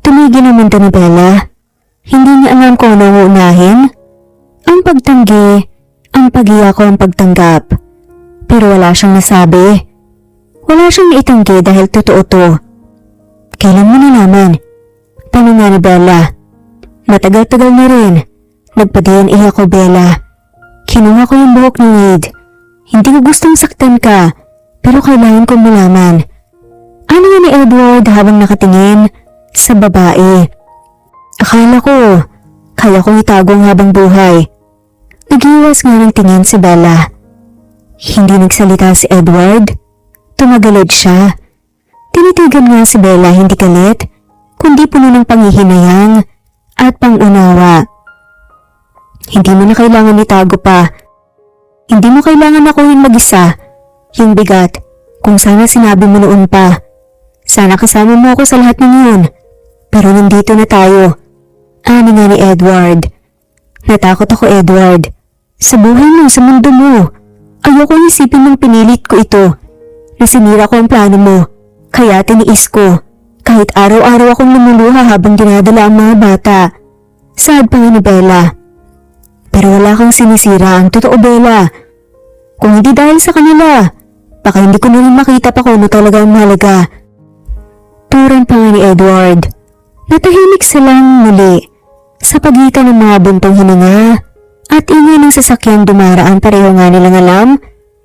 Tumigil naman ni Bella. Hindi niya alam kung ano uunahin. Ang pagtanggi, ang pag-iya ko ang pagtanggap. Pero wala siyang nasabi. Wala siyang naitanggi dahil totoo to. Kailan mo nalaman? Tanong nga ni Bella. Matagal-tagal na rin. Nagpa-DNA ako, Bella. Kinuha ko yung buhok ni Wade. Hindi ko gustong saktan ka, pero kailangan kong malaman. Ano nga ni Edward habang nakatingin sa babae? Akala ko, kaya kong itago ang habang buhay. Nagiwas nga ng tingin si Bella. Hindi nagsalita si Edward. Tumagalid siya. Tinitigan nga si Bella hindi galit, kundi puno ng panghihinayang at pangunawa. Hindi mo na kailangan itago pa. Hindi mo kailangan akuhin mag-isa. Yung bigat, kung sana sinabi mo noon pa. Sana kasama mo ako sa lahat ng yun. Pero nandito na tayo. Ani nga ni Edward. Natakot ako, Edward. Sa buhay mo, sa mundo mo. Ayoko isipin mong pinilit ko ito. Nasinira ko ang plano mo. Kaya tiniis ko. Kahit araw-araw akong lumuluha habang dinadala ang mga bata. Sad pa nga ni Bella. Pero wala kang sinisira. Ang totoo, Bella. Kung hindi dahil sa kanila, baka hindi ko na rin makita pa kung ano talaga ang mahalaga. Turan pa nga ni Edward. Natahimik silang muli sa pagitan ng mga buntong hininga at ingay ng sasakyang dumaraan. Pareho nga nilang alam,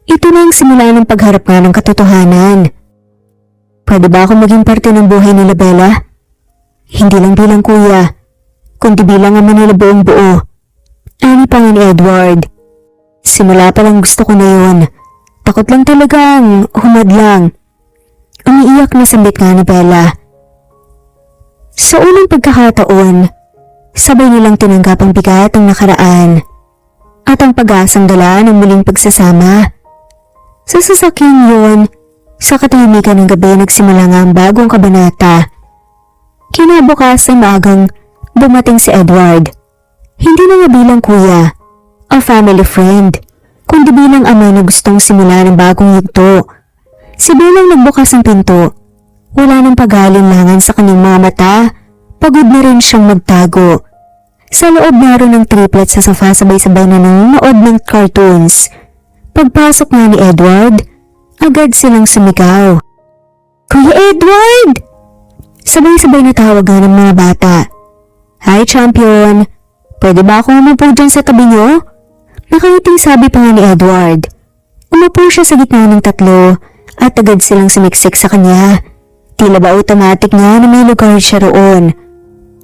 ito na ang simula ng pagharap nga ng katotohanan. Pwede ba ako maging parte ng buhay nila, Bella? Hindi lang bilang kuya, kundi bilang ama nila buong buo. Ani pa nga ni Edward. Simula pa lang gusto ko na yun. Takot lang talagang humadlang. Umiiyak na sambit nga ni Bella. Sa unang pagkakataon, sabay nilang tinanggap ang bigat ng nakaraan at ang pag-asang dala ng muling pagsasama. Sa sasakyan yun, sa katahimikan ng gabi nagsimula nga ang bagong kabanata. Kinabukasan maagang dumating si Edward. Hindi na nga bilang kuya o family friend, kundi bilang ama na gustong simula ng bagong yugto. Si Belang nagbukas ng pinto. Wala nang pag-alinlangan sa kanyang mga mata. Pagod na rin siyang magtago. Sa loob naroon ng triplet sa sofa sabay-sabay na nanonood ng cartoons. Pagpasok nga ni Edward, agad silang sumigaw. Kuya Edward! Sabay-sabay na tawag nga ng mga bata. Hi, champion! Pwede ba akong umupo dyan sa tabi niyo? Nakangiting sabi pa nga ni Edward. Umupo siya sa gitna ng tatlo at agad silang sumiksik sa kanya. Tila ba automatic nga na may lugar siya roon.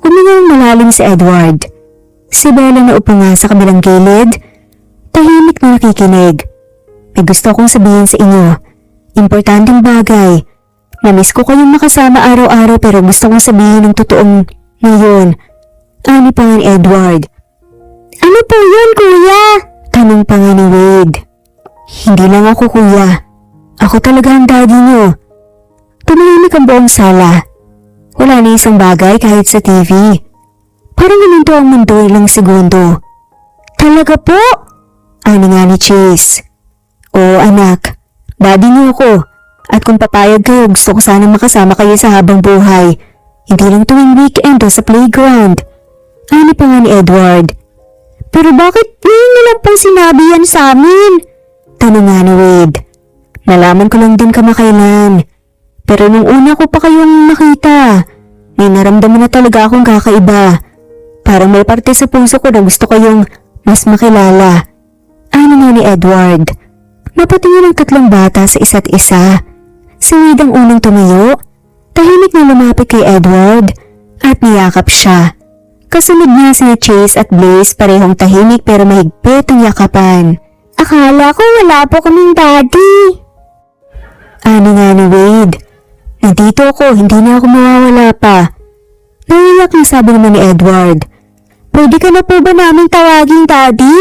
Humingang malalim si Edward. Si Bella na upo nga sa kabilang gilid, tahimik na nakikinig. May gusto kong sabihin sa inyo. Importanteng bagay. Namiss ko kayong makasama araw-araw pero gusto kong sabihin ng totoong ngayon. Ani pa nga ni Edward. Ano po yun, kuya? Tanong pa nga ni Wade. Hindi lang ako, kuya. Ako talaga ang daddy niyo. Tumahimik ang buong sala. Wala na isang bagay kahit sa TV. Parang huminto ang mundo ilang segundo. Talaga po? Ani nga ni Chase. Oo anak, daddy niyo ako. At kung papayag kayo, gusto ko sana makasama kayo sa habang buhay. Hindi lang tuwing weekend o sa playground. Ani pa nga ni Edward. Pero bakit ngayon na lang pong sinabi yan sa amin? Tanong nga ni Wade. Nalaman ko lang din kamakailan. Pero nung una ko pa kayong nakita, may naramdaman na talaga akong kakaiba. Parang may parte sa puso ko na gusto kayong mas makilala. Ano nga ni Edward? Napatingin ang tatlong bata sa isa't isa. Si Wade ang unang tumayo. Tahimik na lumapit kay Edward at niyakap siya. Kasunod niya si Chase at Blaze, parehong tahimik pero mahigpit ang yakapan. Akala ko wala po kaming daddy. Ano nga ni Wade? Nandito ako, hindi na ako mawawala pa. Naiyak na sabi naman ni Edward. Pwede ka na po ba namin tawaging daddy?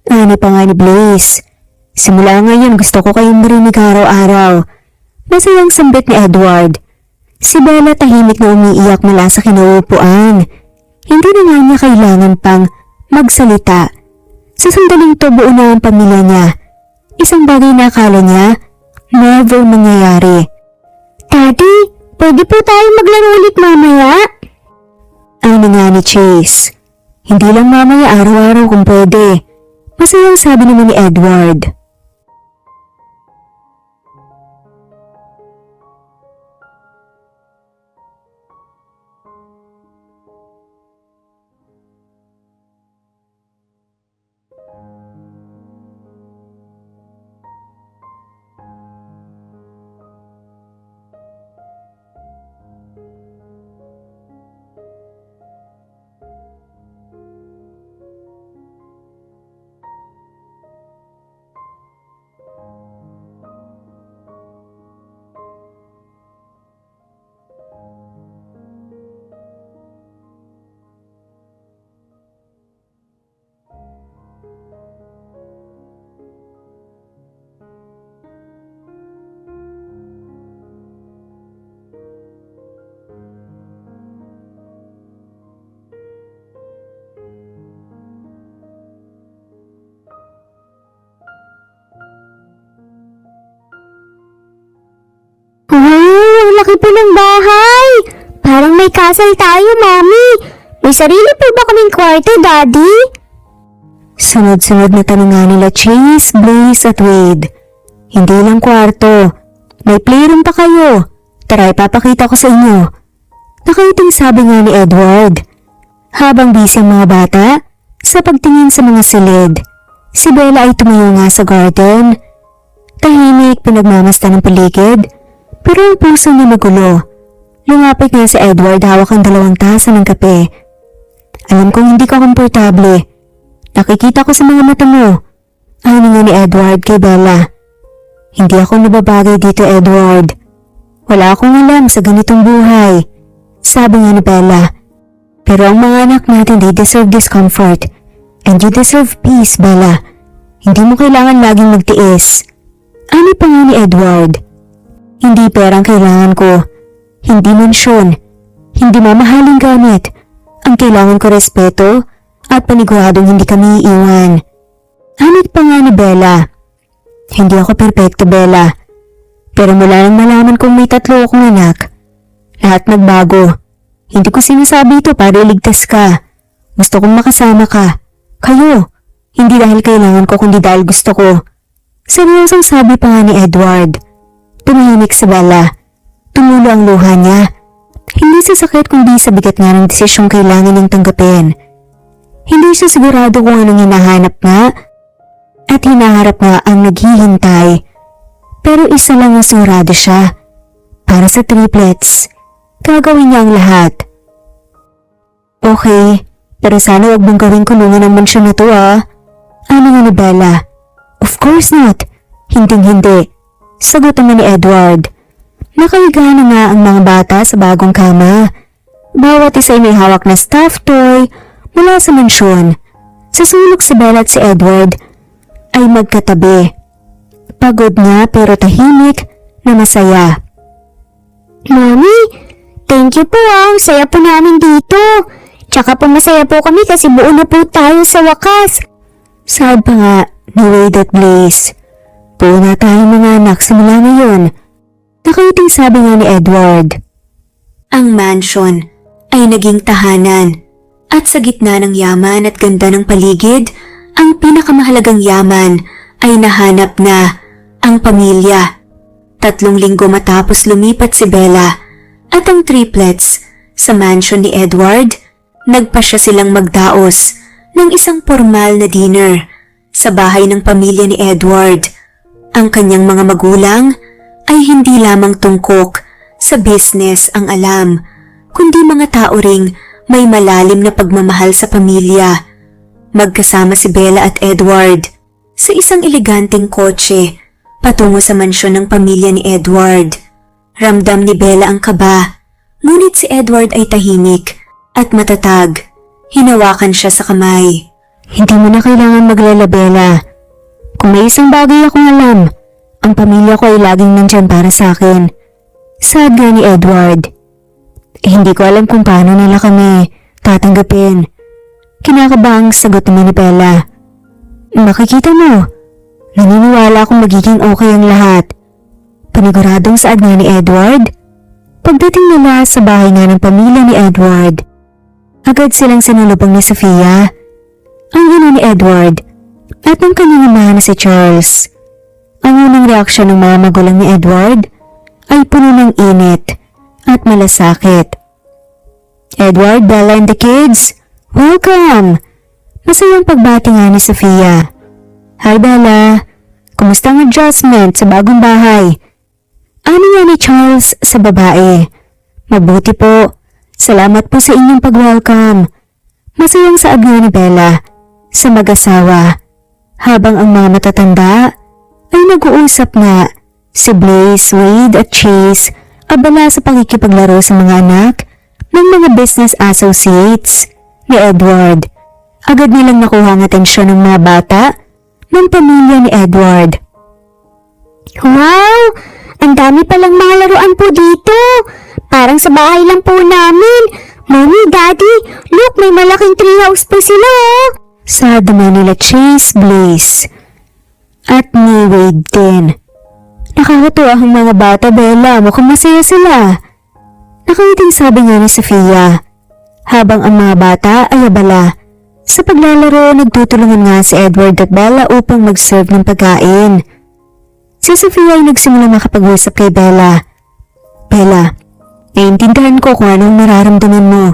Ano pa nga ni Blaze. Simula ngayon gusto ko kayong marinig araw-araw. Masayang sambit ni Edward. Si Bella tahimik na umiiyak mula sa kinauupuan. Hindi na nga niya kailangan pang magsalita. Sa sandaling to buo na ang pamilya niya. Isang bagay na akala niya never mangyayari. Daddy, pwede po tayo maglaro ulit mamaya? Ano nga ni Chase. Hindi lang mamaya, araw-araw kung pwede. Masayang sabi naman ni Edward. Wow, ang laki po ng bahay! Parang may castle tayo, Mami! May sarili po ba kaming kwarto, Daddy? Sunod-sunod na tanong nga nila Chase, Blaze at Wade. Hindi lang kwarto. May playroom pa kayo. Tara, ipapakita ko sa inyo. Nakaiting sabi nga ni Edward. Habang busy ang mga bata sa pagtingin sa mga silid, si Bella ay tumayo nga sa garden. Tahimik, pinagmamasdan ng paligid, pero ang puso niya magulo. Lumapit nga si Edward, hawak ang 2 tasa ng kape. Alam kong hindi ka komportable. Nakikita ko sa mga mata mo. Ano nga ni Edward kay Bella. Hindi ako nababagay dito, Edward. Wala akong alam sa ganitong buhay. Sabi nga ni Bella. Pero ang mga anak natin, they deserve discomfort. And you deserve peace, Bella. Hindi mo kailangan laging magtiis. Ano pa nga ni Edward? Hindi perang kailangan ko. Hindi mansyon. Hindi mamahaling gamit. Ang kailangan ko respeto at paniguradong hindi kami iiwan. Ano pa nga ni Bella? Hindi ako perpekto, Bella. Pero mula nang malaman kong may 3 akong anak, lahat nagbago. Hindi ko sinasabi ito para iligtas ka. Gusto kong makasama ka. Kayo. Hindi dahil kailangan ko kundi dahil gusto ko. Seryosong sabi pa nga ni Edward. Tumahimik si Bella. Tumulo ang luha niya. Hindi sa sakit kundi sa bigat nga ng desisyong kailangan niyang tanggapin. Hindi siya sigurado kung anong hinahanap nga at hinaharap nga ang naghihintay. Pero isa lang ang sigurado siya. Para sa triplets, gagawin niya ang lahat. Okay, pero sana wag mong gawing kulungan ang mansyon na to Ano nga ni Bella? Of course not. Hinding-hindi. Sagot naman ni Edward. Nakahiga na nga ang mga bata sa bagong kama. Bawat isa ay may hawak na stuffed toy mula sa mansyon. Sa sulok si Bella at si Edward ay magkatabi. Pagod nga pero tahimik na masaya. Mami, thank you po Ang saya po namin dito. Tsaka po masaya po kami kasi buo na po tayo sa wakas. Saad pa nga ni Wade at Blaze. Buo na tayo mga anak simula ngayon. Nakaiting sabi nga ni Edward. Ang mansion ay naging tahanan at sa gitna ng yaman at ganda ng paligid, ang pinakamahalagang yaman ay nahanap na ang pamilya. 3 linggo matapos lumipat si Bella at ang triplets sa mansion ni Edward, nagpasya silang magdaos ng isang formal na dinner sa bahay ng pamilya ni Edward. Ang kanyang mga magulang ay hindi lamang tungkok sa business ang alam, kundi mga tao ring may malalim na pagmamahal sa pamilya. Magkasama si Bella at Edward sa isang eleganteng kotse patungo sa mansyon ng pamilya ni Edward. Ramdam ni Bella ang kaba, ngunit si Edward ay tahimik at matatag. Hinawakan siya sa kamay. Hindi mo na kailangan maglala, Bella. Kung may isang bagay akong alam, ang pamilya ko ay laging nandyan para sa akin. Saad nga ni Edward. Hindi ko alam kung paano nila kami tatanggapin. Kinakabang sagot naman ni Bella. Makikita mo, naniniwala akong magiging okay ang lahat. Paniguradong saad nga ni Edward. Pagdating nila sa bahay nga ng pamilya ni Edward, agad silang sinulubong ni Sofia, ang ina ni Edward, at ang kanyang ama na si Charles. Ang unang reaksyon ng mga magulang ni Edward ay puno ng init at malasakit. Edward, Bella and the kids, welcome! Masayang pagbati nga ni Sofia. Hi Bella, kumusta ang adjustment sa bagong bahay? Ano nga ni Charles sa babae? Mabuti po, salamat po sa inyong pag-welcome. Masayang saad nga ni Bella sa mag-asawa, habang ang mga matatanda ay nag-uusap nga. Si Blaze, Wade at Chase abala sa pakikipaglaro sa mga anak ng mga business associates ni Edward. Agad nilang nakuha ang atensyon ng mga bata ng pamilya ni Edward. Wow! Ang dami palang mga laruan po dito. Parang sa bahay lang po namin. Mommy, Daddy, look, may malaking treehouse po sila Saad naman nila Chase, Blaze at ni Wade din. Nakakatuwa ang mga bata, Bella. Mukhang masaya sila. Nakangiting sabi nga ni Sofia. Habang ang mga bata ay abala. Sa paglalaro, nagtutulungan nga si Edward at Bella upang mag-serve ng pagkain. Si Sofia ay nagsimula makapag-usap kay Bella. Bella, naiintindihan ko kung anong nararamdaman mo.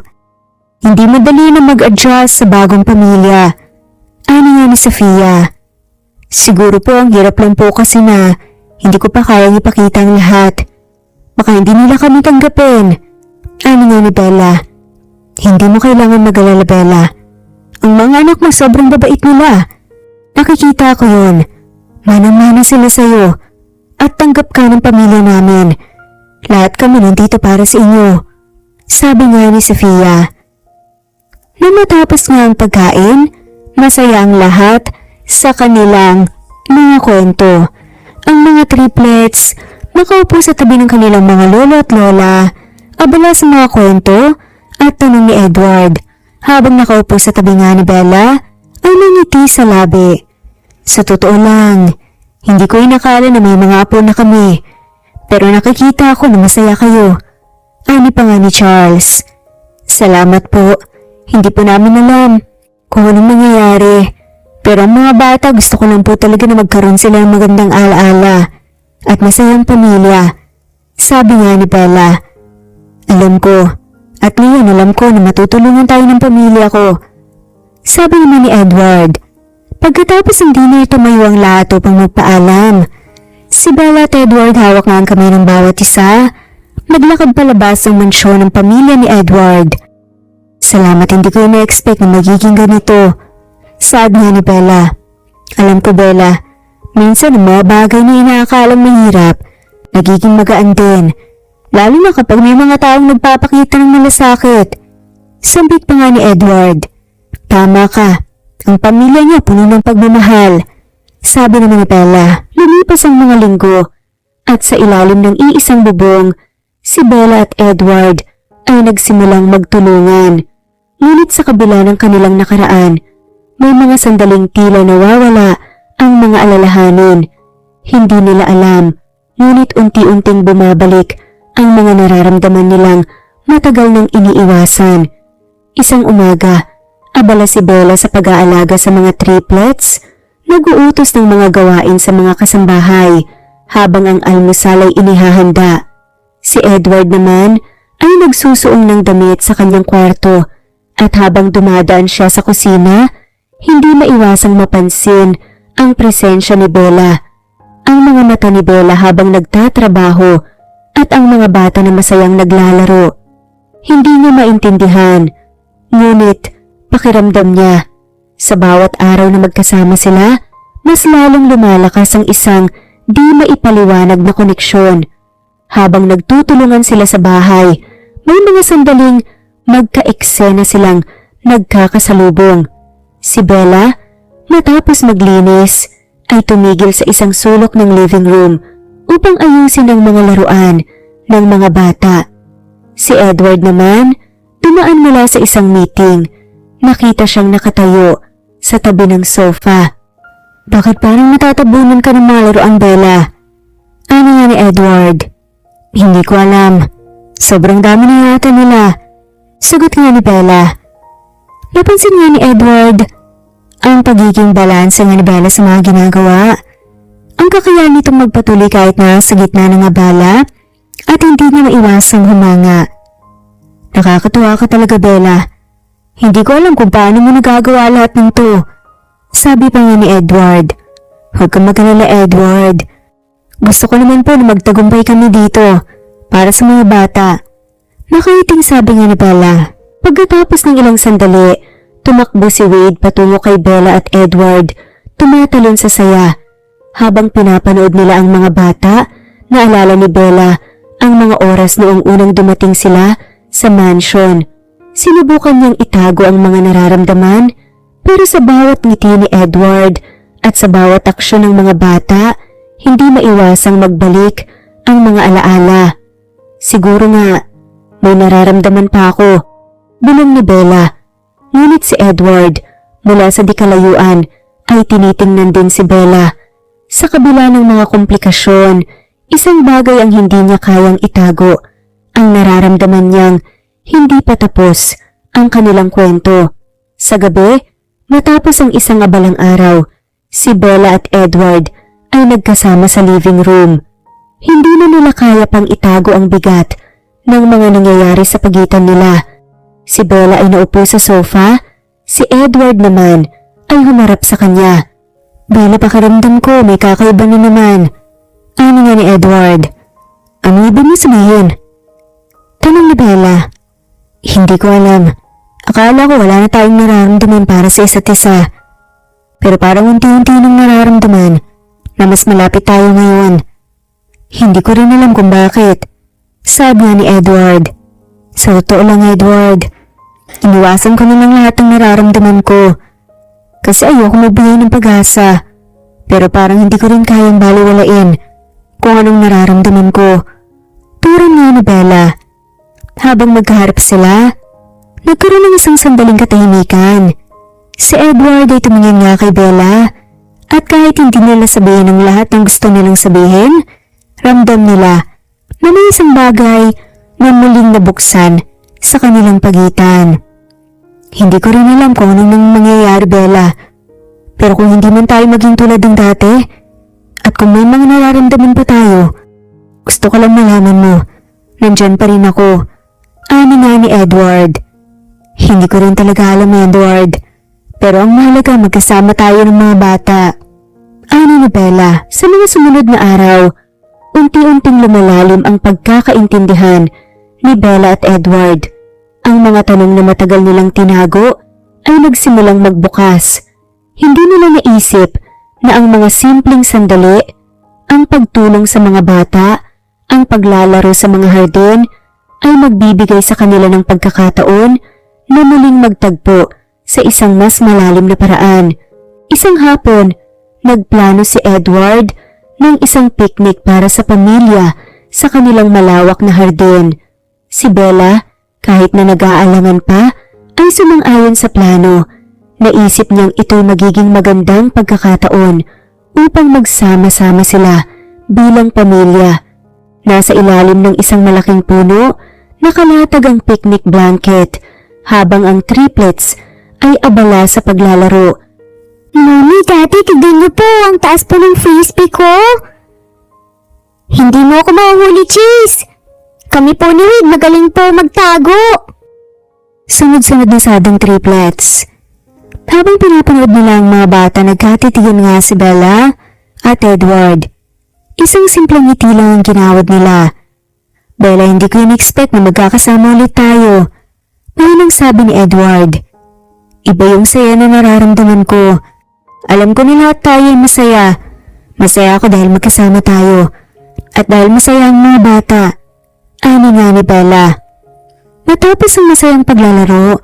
Hindi madali na mag-adjust sa bagong pamilya. Ano nga ni Sofia? Siguro po ang hirap lang po kasi na hindi ko pa kayang ipakita ang lahat. Baka hindi nila kami tanggapin. Ano nga ni Bella? Hindi mo kailangan mag-alala, Bella. Ang mga anak mo sobrang babait nila. Nakikita ko yun. Manang-mana sila sa'yo. At tanggap ka ng pamilya namin. Lahat kami nandito para sa inyo. Sabi nga ni Sofia. Nang matapos nga ang pagkain, masaya ang lahat sa kanilang mga kwento. Ang mga triplets, nakaupo sa tabi ng kanilang mga lolo at lola, abala sa mga kwento at tanong ni Edward. Habang nakaupo sa tabi nga ni Bella, ay nangiti sa labi. Sa totoo lang, hindi ko inakala na may mga apo na kami. Pero nakikita ako na masaya kayo. Ani pa nga ni Charles. Salamat po. Hindi po namin alam kung anong mangyayari. Pero ang mga bata gusto ko lang po talaga na magkaroon sila ng magandang alaala at masayang pamilya. Sabi nga ni Bella. Alam ko. At ngayon alam ko na matutulungan tayo ng pamilya ko. Sabi naman ni Edward. Pagkatapos hindi na tumayo ang lahat upang magpaalam. Si Bella at Edward hawak nga ang kamay ng bawat isa. Naglakad palabas ang mansyon ng pamilya ni Edward. Salamat, hindi ko ina-expect na magiging ganito. Sabi nga ni Bella. Alam ko, Bella, minsan ang mga bagay na inaakalang mahirap, nagiging magaan din. Lalo na kapag may mga taong nagpapakita ng malasakit. Sambit pa nga ni Edward. Tama ka, ang pamilya niya puno ng pagmamahal. Sabi naman ni Bella. Lumipas ang mga linggo at sa ilalim ng iisang bubong, si Bella at Edward ay nagsimulang magtulungan. Ngunit sa kabila ng kanilang nakaraan, may mga sandaling tila nawawala ang mga alalahanin. Hindi nila alam, ngunit unti-unting bumabalik ang mga nararamdaman nilang matagal nang iniiwasan. Isang umaga, abala si Bella sa pag-aalaga sa mga triplets. Nag-uutos ng mga gawain sa mga kasambahay habang ang almusal ay inihahanda. Si Edward naman ay nagsusuong ng damit sa kanyang kwarto at habang dumadaan siya sa kusina, hindi maiwasang mapansin ang presensya ni Bella. Ang mga mata ni Bella habang nagtatrabaho at ang mga bata na masayang naglalaro. Hindi niya maintindihan, ngunit pakiramdam niya. Sa bawat araw na magkasama sila, mas lalong lumalakas ang isang di maipaliwanag na koneksyon. Habang nagtutulungan sila sa bahay, may mga sandaling magka-eksena silang nagkakasalubong. Si Bella, matapos maglinis, ay tumigil sa isang sulok ng living room upang ayusin ang mga laruan ng mga bata. Si Edward naman, dumaan mula sa isang meeting. Nakita siyang nakatayo sa tabi ng sofa. Bakit parang natatabunan ka ng mga laruan, Bella? Ano nga ni Edward? Hindi ko alam. Sobrang dami na yata nila. Sagot nga ni Bella. Napansin nga ni Edward ang pagiging balanse nga ni Bella sa mga ginagawa. Ang kakayahan nitong magpatuloy kahit na sa gitna ng abala at hindi niya maiwasang humanga. Nakakatuwa ka talaga, Bella. Hindi ko alam kung paano mo nagagawa lahat ng to. Sabi pa nga ni Edward. Huwag kang mag-alala, Edward. Gusto ko naman po na magtagumpay kami dito para sa mga bata. Nakaiting sabi nga ni Bella. Pagkatapos ng ilang sandali, tumakbo si Wade patungo kay Bella at Edward, tumatalon sa saya. Habang pinapanood nila ang mga bata, naalala ni Bella ang mga oras noong unang dumating sila sa mansion. Sinubukan niyang itago ang mga nararamdaman, pero sa bawat ngiti ni Edward at sa bawat aksyon ng mga bata, hindi maiwasang magbalik ang mga alaala. Siguro nga, may nararamdaman pa ako, bulong ni Bella. Ngunit si Edward, mula sa di kalayuan, ay tinitingnan din si Bella. Sa kabila ng mga komplikasyon, Isang bagay ang hindi niya kayang itago, ang nararamdaman niyang hindi pa tapos ang kanilang kwento. Sa gabi, matapos ang isang abalang araw, si Bella at Edward ay nagkasama sa living room. Hindi na nila kaya pang itago ang bigat ng mga nangyayari sa pagitan nila. Si Bella ay naupo sa sofa, si Edward naman ay humarap sa kanya. Bella, pakiramdam ko may kakaiba na naman. Ano nga ni Edward? Ano ibig mo sabihin? Tanong ni Bella. Hindi ko alam. Akala ko wala na tayong nararamdaman para sa isa't isa. Pero parang unti-unti nang nararamdaman na mas malapit tayo ngayon. Hindi ko rin alam kung bakit. Sabi nga ni Edward. Sa totoo lang, Edward, iniwasan ko na lang lahat ng nararamdaman ko. Kasi ayoko magbigay ng pag-asa. Pero parang hindi ko rin kayang baliwalain kung anong nararamdaman ko. Turan nga ni Bella. Habang magkaharap sila, nagkaroon ng isang sandaling katahimikan. Si Edward ay tumingin nga kay Bella at kahit hindi nila sabihin ang lahat ng gusto nilang sabihin, ramdam nila na may isang bagay na muling nabuksan sa kanilang pagitan. Hindi ko rin alam kung anong mangyayari, Bella. Pero kung hindi man tayo maging tulad ng dati, at kung may mga nararamdaman pa tayo, gusto ko lang malaman mo, nandyan pa rin ako. Ani nga ni Edward. Hindi ko rin talaga alam, Edward. Pero ang mahalaga magkasama tayo ng mga bata. Ani ni Bella. Sa mga sumunod na araw, unti-unting lumalalim ang pagkakaintindihan ni Bella at Edward. Ang mga tanong na matagal nilang tinago ay nagsimulang magbukas. Hindi nila naisip na ang mga simpleng sandali, ang pagtulong sa mga bata, ang paglalaro sa mga hardin, ay magbibigay sa kanila ng pagkakataon na muling magtagpo sa isang mas malalim na paraan. Isang hapon, nagplano si Edward ng isang picnic para sa pamilya sa kanilang malawak na hardin. Si Bella, kahit na nag-aalangan pa, ay sumang-ayon sa plano. Naisip niyang ito'y magiging magandang pagkakataon upang magsama-sama sila bilang pamilya. Nasa ilalim ng isang malaking puno, nakalatag ang picnic blanket habang ang triplets ay abala sa paglalaro. Mommy, Daddy, tignan niyo po, ang taas po ng frisbee ko. Hindi mo ako mahuhuli, Cheese. Kami po ni Wade magaling po magtago. Sunod-sunod na sadang triplets. Habang pinapanood nila ang mga bata, nagkatitigan nga si Bella at Edward. Isang simpleng ngiti lang ang ginawad nila. Bella, hindi ko in-expect na magkakasama ulit tayo. Mahinang sabi ni Edward. Iba yung saya na nararamdaman ko. Alam ko na lahat tayo ay masaya. Masaya ako dahil magkasama tayo. At dahil masaya ang mga bata. Ani nga ni Bella. Matapos ang masayang paglalaro,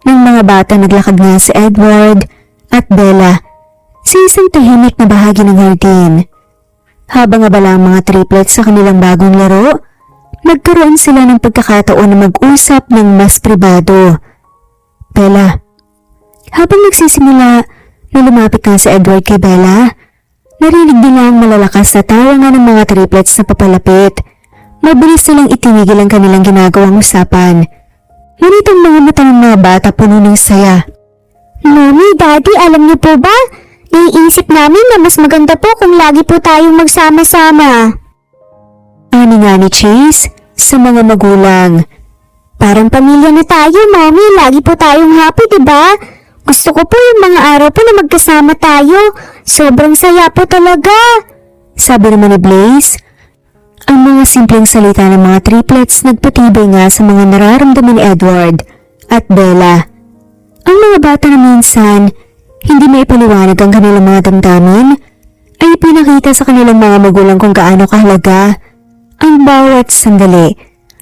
ng mga bata naglakad nga si Edward at Bella sa isang tahimik na bahagi ng hardin. Habang abala ang mga triplets sa kanilang bagong laro, nagkaroon sila ng pagkakataon na mag-usap ng mas pribado. Bella, habang nagsisimula na lumapit nga si Edward kay Bella, narinig nila ang malalakas na tawanan ng mga triplets na papalapit. Mabilis nilang itinigil ang kanilang ginagawang usapan. Ngunit ang mga mata ng mga bata puno ng saya. Mommy, Daddy, alam niyo po ba? Naiisip namin na mas maganda po kung lagi po tayong magsama-sama. Ani nga ni Chase sa mga magulang. Parang pamilya na tayo, Mommy. Lagi po tayong happy, diba? Gusto ko po yung mga araw po na magkasama tayo. Sobrang saya po talaga. Sabi naman ni Blaze. Ang mga simpleng salita ng mga triplets nagpatibay nga sa mga nararamdaman ni Edward at Bella. Ang mga bata na minsan hindi maipaliwanag ang kanilang mga damdamin ay pinakita sa kanilang mga magulang kung gaano kahalaga ang bawat sandali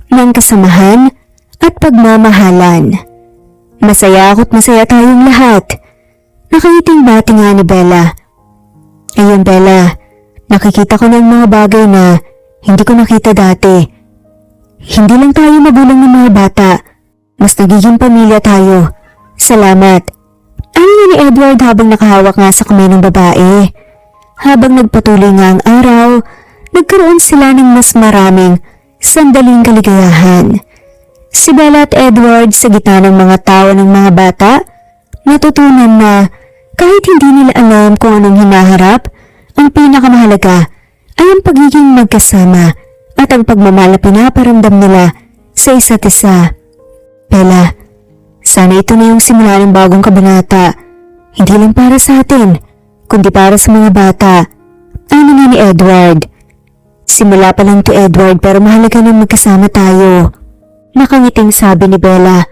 ng kasamahan at pagmamahalan. Masaya ako't masaya tayong lahat. Nakangiting bati nga ni Bella. Ayun, Bella, nakikita ko ng mga bagay na hindi ko nakita dati. Hindi lang tayo magulang ng mga bata. Mas nagiging pamilya tayo. Salamat. Ano ni Edward habang nakahawak nga sa kamay ng babae. Habang nagpatuloy nga ang araw, nagkaroon sila ng mas maraming sandaling kaligayahan. Si Bella at Edward sa gitna ng mga tawa ng mga bata, natutunan na kahit hindi nila alam kung anong hinaharap, ang pinakamahalaga ay ang pagiging magkasama at ang pagmamahal na pinaparamdam nila sa isa't isa. Bella, sana ito na yung simula ng bagong kabanata, hindi lang para sa atin, kundi para sa mga bata. Ano nga ni Edward? Simula pa lang to Edward pero mahalaga na magkasama tayo. Nakangiting sabi ni Bella.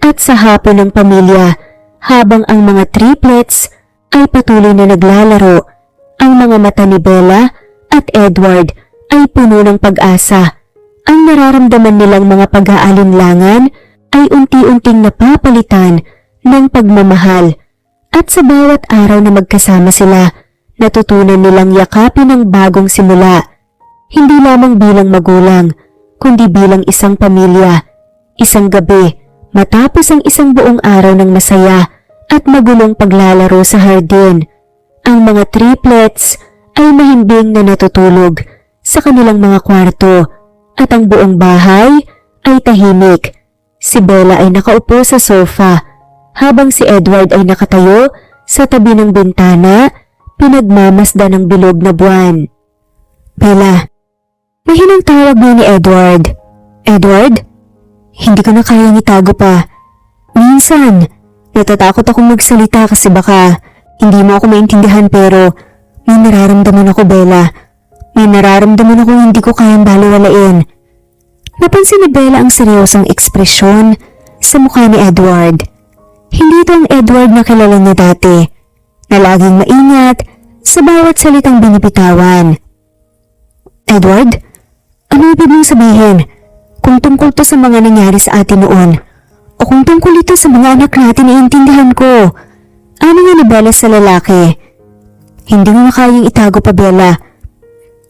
At sa hapon ng pamilya, habang ang mga triplets ay patuloy na naglalaro, ang mga mata ni Bella at Edward ay puno ng pag-asa. Ang nararamdaman nilang mga pag-aalinlangan ay unti-unting napapalitan ng pagmamahal. At sa bawat araw na magkasama sila, natutunan nilang yakapin ang bagong simula. Hindi lamang bilang magulang, kundi bilang isang pamilya. Isang gabi, matapos ang isang buong araw ng masaya at magulong paglalaro sa hardin, ang mga triplets ay mahimbing na natutulog sa kanilang mga kwarto at ang buong bahay ay tahimik. Si Bella ay nakaupo sa sofa habang si Edward ay nakatayo sa tabi ng bintana, pinagmamasdan ng bilog na buwan. Bella, mahinang tawag mo ni Edward. Edward? Hindi ko na kayang itago pa. Minsan, natatakot akong magsalita kasi baka hindi mo ako maintindihan pero may nararamdaman ako, Bella. May nararamdaman ako hindi ko kayang baliwalain. Napansin ni Bella ang seryosang ekspresyon sa mukha ni Edward. Hindi ito ang Edward na kilala niya dati, na laging maingat sa bawat salitang binibitawan. Edward, ano ibig mong sabihin? Kung tungkol to sa mga nangyari sa atin noon, o kung tungkol ito sa mga anak natin, iintindihan ko. Ano nga ni Bella sa lalaki? Hindi mo na kayang itago pa, Bella.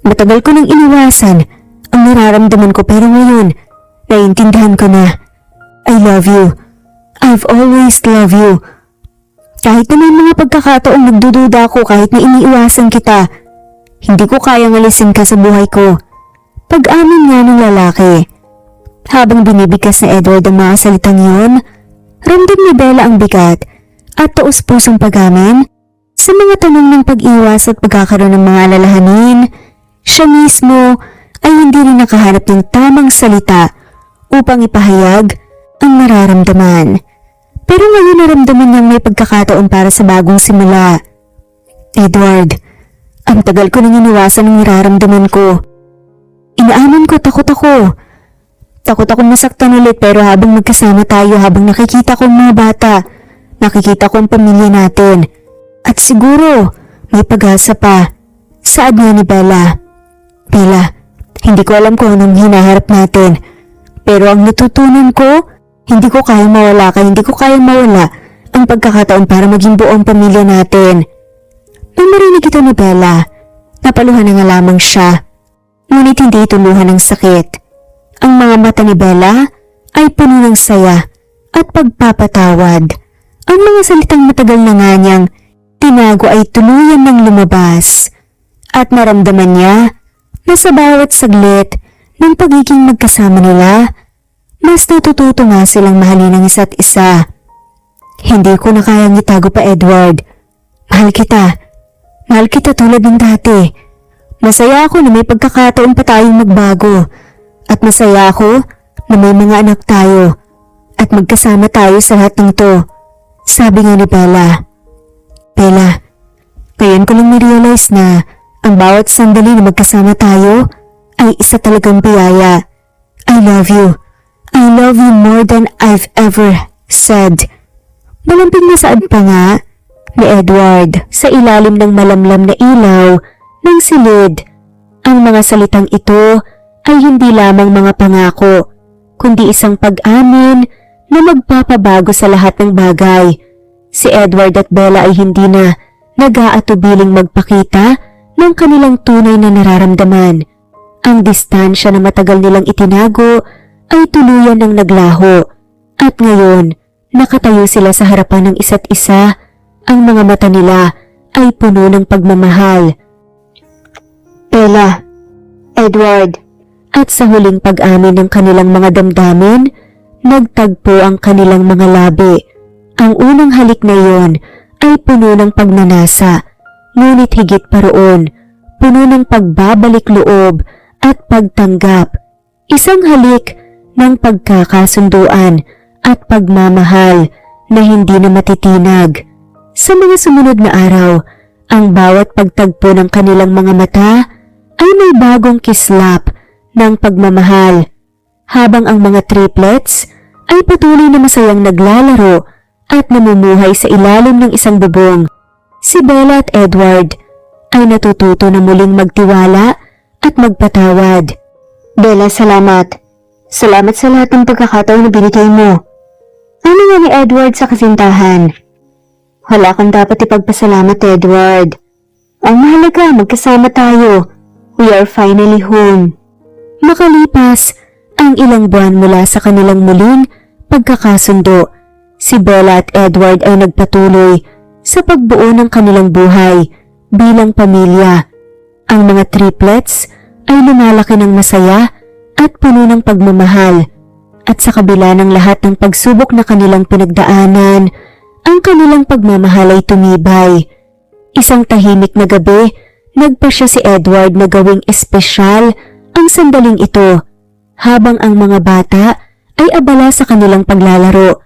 Matagal ko nang iniwasan ang nararamdaman ko pero ngayon, naiintindihan ko na. I love you. I've always loved you. Kahit na may mga pagkakataong nagdududa ako kahit na iniiwasan kita, hindi ko kayang alisin ka sa buhay ko. Pag-amin nga ng lalaki. Habang binibigkas na Edward ang mga salitang yun, ramdam ni Bella ang bigat at taus-pusong pag-amin sa mga tanong ng pag-iwas at pagkakaroon ng mga alalahanin. Siya mismo ay hindi rin nakahanap ng tamang salita upang ipahayag ang nararamdaman. Pero ngayon naramdaman niyang may pagkakataon para sa bagong simula. Edward, ang tagal ko nang iniwasan ang nararamdaman ko. Inaamin ko, takot ako. Takot akong masaktan ulit pero habang magkasama tayo, habang nakikita ko ang mga bata, nakikita ko ang pamilya natin. At siguro, may pag-asa pa. Saad nga ni Bella. Bella, hindi ko alam kung anong hinaharap natin. Pero ang natutunan ko, hindi ko kayang mawala ang pagkakataon para maging buong pamilya natin. Nang marinig ito ni Bella, napaluhan na nga lamang siya. Ngunit hindi ituluhan ng sakit. Ang mga mata ni Bella ay puno ng saya at pagpapatawad. Ang mga salitang matagal na nga niyang tinago ay tuluyan ng lumabas. At naramdaman niya na sa bawat saglit ng pagiging magkasama nila, mas natututo nga silang mahalin ang isa't isa. Hindi ko na kayang itago pa, Edward. Mahal kita. Mahal kita tulad ng dati. Masaya ako na may pagkakataon pa tayong magbago. At masaya ako na may mga anak tayo at magkasama tayo sa lahat ng to. Sabi nga ni Bella. Bella, ngayon ko lang na-realize na ang bawat sandali na magkasama tayo ay isa talagang biyaya. I love you. I love you more than I've ever said. Malamping na saad pa nga ni Edward sa ilalim ng malamlam na ilaw ng silid. Ang mga salitang ito ay hindi lamang mga pangako, kundi isang pag-amin na magpapabago sa lahat ng bagay. Si Edward at Bella ay hindi na nag-aatubiling magpakita ng kanilang tunay na nararamdaman. Ang distansya na matagal nilang itinago ay tuluyan ng naglaho. At ngayon, nakatayo sila sa harapan ng isa't isa. Ang mga mata nila ay puno ng pagmamahal. Bella, Edward. At sa huling pag-amin ng kanilang mga damdamin, nagtagpo ang kanilang mga labi. Ang unang halik na iyon ay puno ng pagnanasa, ngunit higit pa roon, puno ng pagbabalik loob at pagtanggap. Isang halik ng pagkakasunduan at pagmamahal na hindi na matitinag. Sa mga sumunod na araw, ang bawat pagtagpo ng kanilang mga mata ay may bagong kislap ng pagmamahal, habang ang mga triplets ay patuloy na masayang naglalaro at namumuhay sa ilalim ng isang bubong. Si Bella at Edward ay natututo na muling magtiwala at magpatawad. Bella, salamat. Salamat sa lahat ng pagkakataon na binigay mo. Ano nga ni Edward sa kasintahan? Wala kang dapat ipagpasalamat, Edward. Ang mahalaga, magkasama tayo. We are finally home. Makalipas ang ilang buwan mula sa kanilang muling pagkakasundo, si Bella at Edward ay nagpatuloy sa pagbuo ng kanilang buhay bilang pamilya. Ang mga triplets ay lumalaki ng masaya at puno ng pagmamahal, at sa kabila ng lahat ng pagsubok na kanilang pinagdaanan, ang kanilang pagmamahal ay tumibay. Isang tahimik na gabi, nagpasya si Edward na gawing espesyal ang sandaling ito. Habang ang mga bata ay abala sa kanilang paglalaro,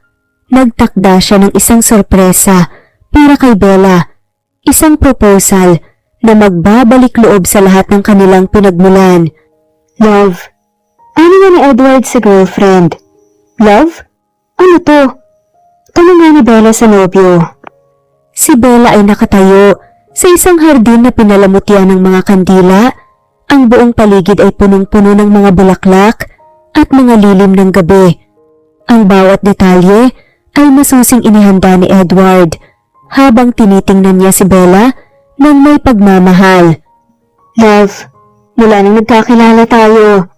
nagtakda siya ng isang sorpresa para kay Bella. Isang proposal na magbabalik loob sa lahat ng kanilang pinagmulan. Love. Ano nga ni Edward sa girlfriend? Love? Ano to? Tanong nga ni Bella sa nobyo. Si Bella ay nakatayo sa isang hardin na pinalamutian ng mga kandila. Ang buong paligid ay punong-puno ng mga bulaklak at mga lilim ng gabi. Ang bawat detalye ay masusing inihanda ni Edward habang tinitingnan niya si Bella ng may pagmamahal. Love, mula nang nagkakilala tayo,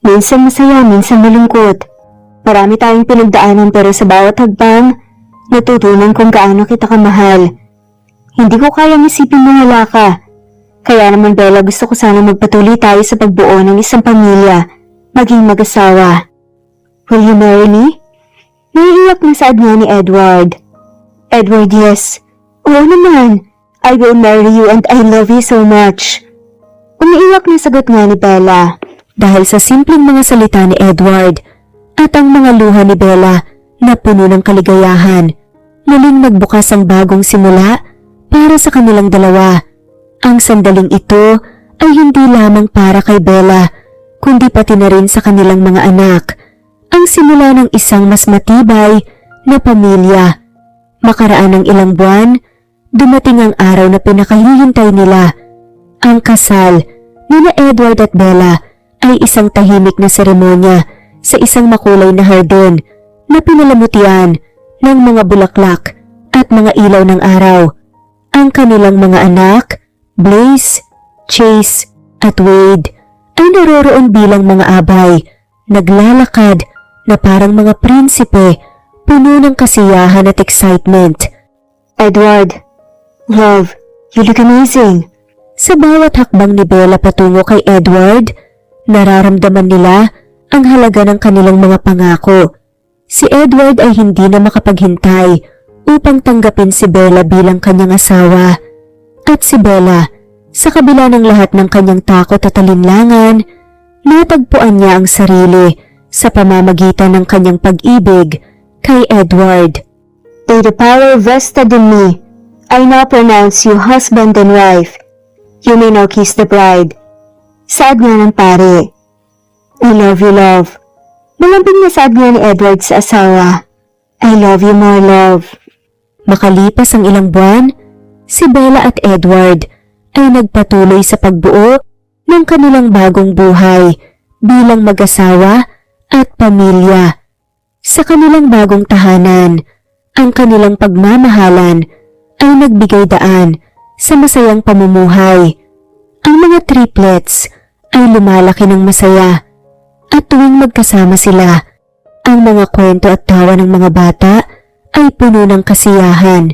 minsan masaya, minsan malungkot. Marami tayong pinagdaanan, pero sa bawat hagbang, natutunan kung gaano kita kamahal. Hindi ko kayang isipin na wala ka. Kaya naman, Bella, gusto ko sana magpatuloy tayo sa pagbuo ng isang pamilya, maging mag-asawa. Will you marry me? Naiiyak na saad nga ni Edward. Edward, yes. Oo naman. I will marry you and I love you so much. Umiiyak na sagot nga ni Bella dahil sa simpleng mga salita ni Edward at ang mga luha ni Bella na puno ng kaligayahan. Muling nagbukas ang bagong simula para sa kanilang dalawa. Ang sandaling ito ay hindi lamang para kay Bella, kundi pati na rin sa kanilang mga anak. Ang simula ng isang mas matibay na pamilya. Makaraan ng ilang buwan, dumating ang araw na pinakahihintay nila. Ang kasal ni Edward at Bella ay isang tahimik na seremonya sa isang makulay na hardin na pinalamutian ng mga bulaklak at mga ilaw ng araw. Ang kanilang mga anak, Blaze, Chase at Wade, ay naroroon bilang mga abay, naglalakad na parang mga prinsipe, puno ng kasiyahan at excitement. Edward, love, you look amazing. Sa bawat hakbang ni Bella patungo kay Edward, nararamdaman nila ang halaga ng kanilang mga pangako. Si Edward ay hindi na makapaghintay upang tanggapin si Bella bilang kanyang asawa. At si Bella, sa kabila ng lahat ng kanyang takot at alinlangan, natagpuan niya ang sarili sa pamamagitan ng kanyang pag-ibig kay Edward. By the power vested in me, I now pronounce you husband and wife. You may now kiss the bride. Saad nga ng pare. I love you, love. Malambing na saad nga ni Edward sa asawa. I love you more, love. Makalipas ang ilang buwan, si Bella at Edward ay nagpatuloy sa pagbuo ng kanilang bagong buhay bilang mag-asawa at pamilya. Sa kanilang bagong tahanan, ang kanilang pagmamahalan ay nagbigay daan sa masayang pamumuhay. Ang mga triplets ay lumalaki ng masaya at tuwing magkasama sila, ang mga kwento at tawa ng mga bata ay puno ng kasiyahan.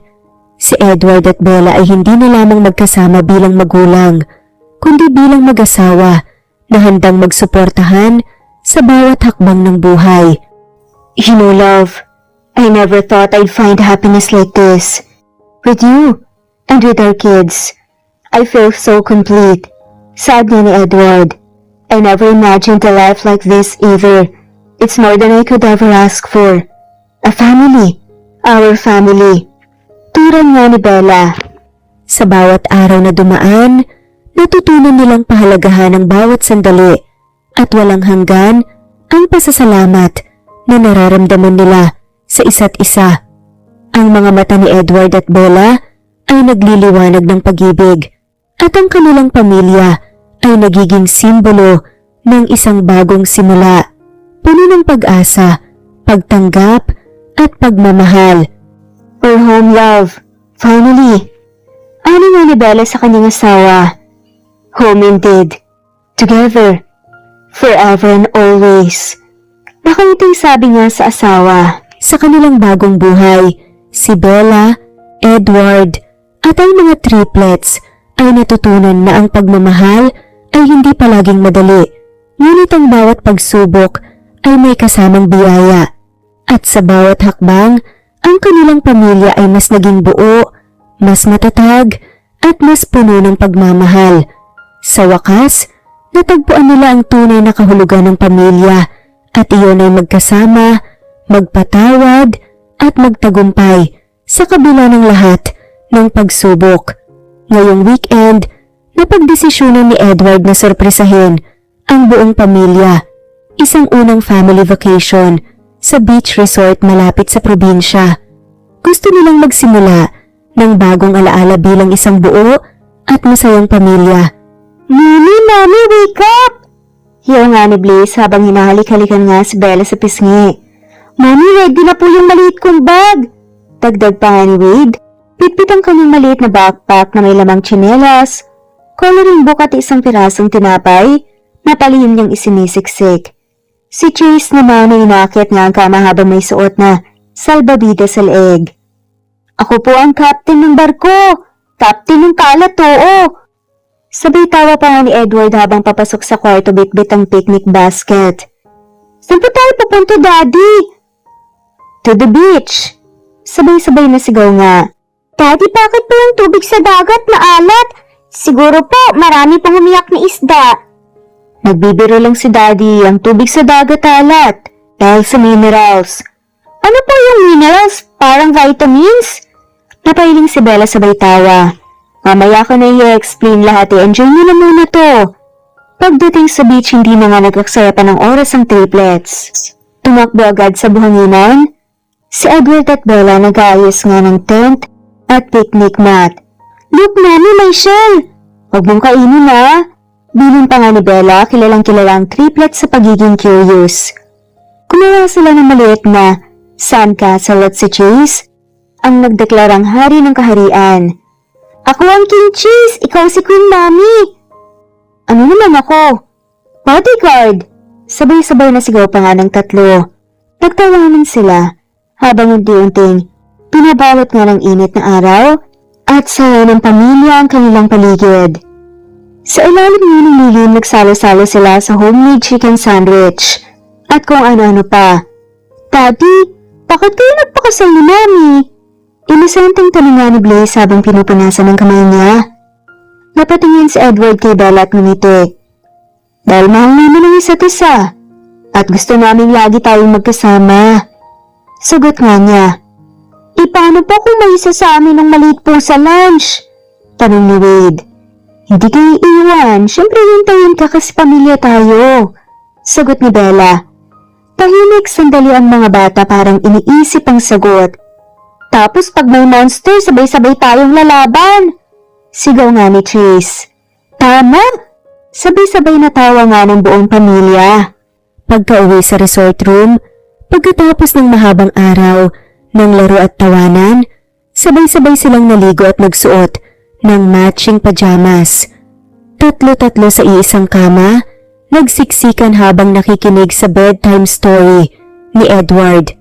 Si Edward at Bella ay hindi na lamang magkasama bilang magulang, kundi bilang mag-asawa na handang magsuportahan sa bawat hakbang ng buhay. You know, love, I never thought I'd find happiness like this. With you, and with our kids. I feel so complete. Sabi ni Edward. I never imagined a life like this either. It's more than I could ever ask for. A family. Our family. Turan nga ni Bella. Sa bawat araw na dumaan, natutunan nilang pahalagahan ang bawat sandali at walang hanggan ang pasasalamat na nararamdaman nila sa isa't isa. Ang mga mata ni Edward at Bella ay nagliliwanag ng pag-ibig at ang kanilang pamilya ay nagiging simbolo ng isang bagong simula, puno ng pag-asa, pagtanggap at pagmamahal. We're home, love. Finally. Ano nga ni Bella sa kanyang asawa? Home indeed. Together. Forever and always. Nakangiting sabi niya sa asawa. Sa kanilang bagong buhay, si Bella, Edward, at ang mga triplets ay natutunan na ang pagmamahal ay hindi palaging madali. Ngunit ang bawat pagsubok ay may kasamang biyaya. At sa bawat hakbang, ang kanilang pamilya ay mas naging buo, mas matatag, at mas puno ng pagmamahal. Sa wakas, natagpuan nila ang tunay na kahulugan ng pamilya at iyon ay magkasama, magpatawad, at magtagumpay sa kabila ng lahat ng pagsubok. Ngayong weekend, napagdesisyonan ni Edward na sorpresahin ang buong pamilya. Isang unang family vacation sa beach resort malapit sa probinsya. Gusto nilang magsimula ng bagong alaala bilang isang buo at masayang pamilya. Mami, Mami, wake up! Hiyaw nga ni Blaze habang hinahalik-halikan nga si Bella sa pisngi. Mami, ready na po yung maliit kong bag! Dagdag pa nga ni Wade. Pitpit ang kanyang maliit na backpack na may lamang tsinelas, coloring book at isang pirasong tinapay na palihim niyang isinisiksik. Si Chase naman ay inakit nga ang kama habang may suot na salbabidas sa leeg. Ako po ang captain ng barko! Captain ng kalat, oo! Sabay tawa pa nga ni Edward habang papasok sa kwarto bitbit ang picnic basket. Saan po tayo papunta, Daddy? To the beach! Sabay-sabay na sigaw nga. Daddy, bakit po yung tubig sa dagat na alat? Siguro po, marami pang umiyak na isda. Nagbibiro lang si Daddy, ang tubig sa dagat alat. Dahil sa minerals. Ano po yung minerals? Parang vitamins? Napailing si Bella sabay tawa. Mamaya ko na i-explain lahat, enjoy nyo na muna to. Pagdating sa beach, hindi na nga nagaksaya pa ng oras ang triplets. Tumakbo agad sa buhanginan. Si Edward at Bella nag-aayos nga ng tent at picnic mat. Look, Mami, may shell! Huwag mong kainin na. Bilin pa nga ni Bella, kilalang-kilala ang triplet sa pagiging curious. Gumawa sila ng maliit na sandcastle at si Chase ang nagdeklarang hari ng kaharian. Ako ang King Chase, ikaw si Queen Mami. Ano naman ako? Bodyguard! Sabay-sabay na sigaw pa nga ng tatlo. Nagtawanan sila habang unti-unting pinabawat nga ng init na araw at saya ng pamilya ang kanilang paligid. Sa ilalim nga ng lilim, nagsalo-salo sila sa homemade chicken sandwich at kung ano-ano pa. Daddy, bakit kayo nagpakasal ni Mami? Inosenteng tanong nga ni Blaze habang pinupunasan ng kamay niya. Napatingin si Edward kay Bella at ngumiti. Dahil mahal namin ang isa't isa at gusto namin lagi tayong magkasama. Sagot nga niya. Paano po kung may isa sa amin ng maliit po sa lunch? Tanong ni Wade. Hindi kayo iiwan, syempre hintayin ka kasi pamilya tayo. Sagot ni Bella. Tahimik sandali ang mga bata parang iniisip ang sagot. Tapos pag may monster, sabay-sabay tayong lalaban. Sigaw nga ni Chase. Tama! Sabay-sabay natawa nga ng buong pamilya. Pagka-uwi sa resort room, pagkatapos ng mahabang araw ng laro at tawanan, sabay-sabay silang naligo at nagsuot ng matching pajamas. Tatlo-tatlo sa iisang kama, nagsiksikan habang nakikinig sa bedtime story ni Edward.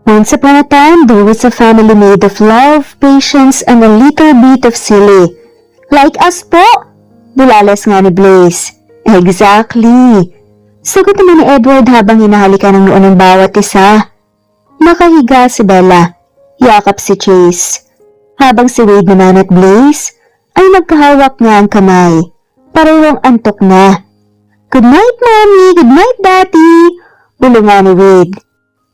Once upon a time, there was a family made of love, patience, and a little bit of silly. Like us po? Bulalas nga ni Blaze. Exactly. Sagot naman ni Edward habang hinahalikan ng noo ng bawat isa. Nakahiga si Bella. Yakap si Chase. Habang si Wade naman at Blaze ay nagkahawak nga ang kamay. Parehong antok na. Good night, Mommy! Good night, Daddy! Bulungan ni Wade.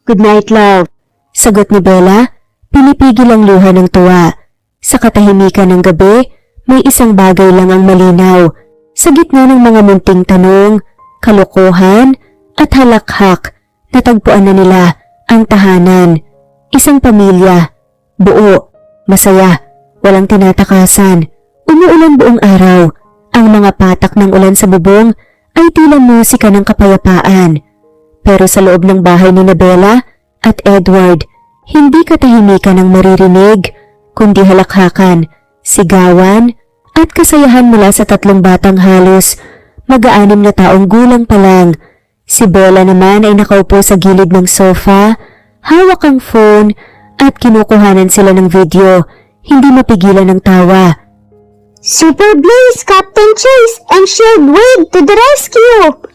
Good night, love. Sagot ni Bella, pinipigil ang luha ng tuwa. Sa katahimikan ng gabi, may isang bagay lang ang malinaw. Sa gitna ng mga munting tanong, kalokohan at halakhak, natagpuan na nila ang tahanan. Isang pamilya, buo, masaya, walang tinatakasan. Umuulan buong araw. Ang mga patak ng ulan sa bubong ay tila musika ng kapayapaan. Pero sa loob ng bahay ni Bella at Edward, hindi katahimikan ang maririnig, kundi halakhakan, sigawan, at kasayahan mula sa tatlong batang halos mag-aanim na taong gulang pa lang. Si Bella naman ay nakaupo sa gilid ng sofa, hawak ang phone at kinukuhanan sila ng video, hindi mapigilan ng tawa. Super Blaze, Captain Chase, and Shield Wade to the rescue!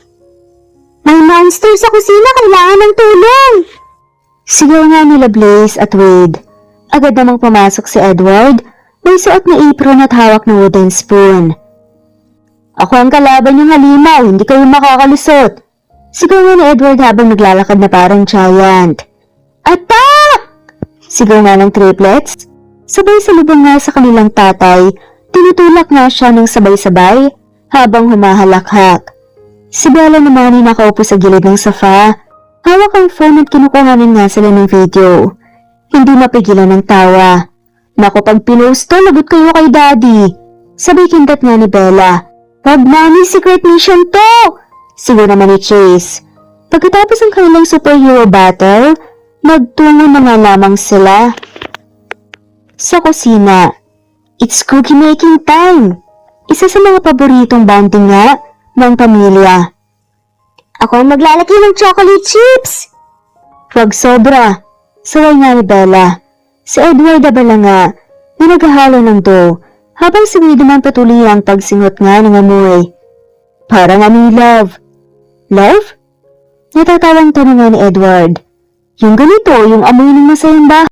May monster sa kusina, kailangan ng tulong! Sigaw nga nila Blaze at Wade. Agad namang pumasok si Edward, may suot na apron at hawak na wooden spoon. Ako ang kalaban yung halimaw, hindi kayo makakalusot. Sigaw nga ni Edward habang naglalakad na parang giant. Attack! Sigaw nga ng triplets. Sabay salubong nga sa kanilang tatay, tinutulak nga siya ng sabay-sabay habang humahalakhak. Si Bella naman ay nakaupo sa gilid ng sofa. Hawak ang phone at kinukuhanan nga sila ng video. Hindi mapigilan ng tawa. Naku, pag pinost to, lagot kayo kay Daddy. Sabay kindat nga ni Bella. Wag, Mommy, secret mission to! Sigaw naman ni Chase. Pagkatapos ang kanilang superhero battle, nagtungo na nga lamang sila sa kusina. It's cookie making time! Isa sa mga paboritong bonding nga ng pamilya. Ako ang maglalaki ng chocolate chips! Wag sobra, saway nga ni Bella. Si Edward abala nga na naghahalo ng dough habang si Wade naman patuloy ang pagsingot nga ng amoy. Parang amoy love. Love? Natatawang tanong nga ni Edward. Yung ganito, yung amoy ng masayang bahay.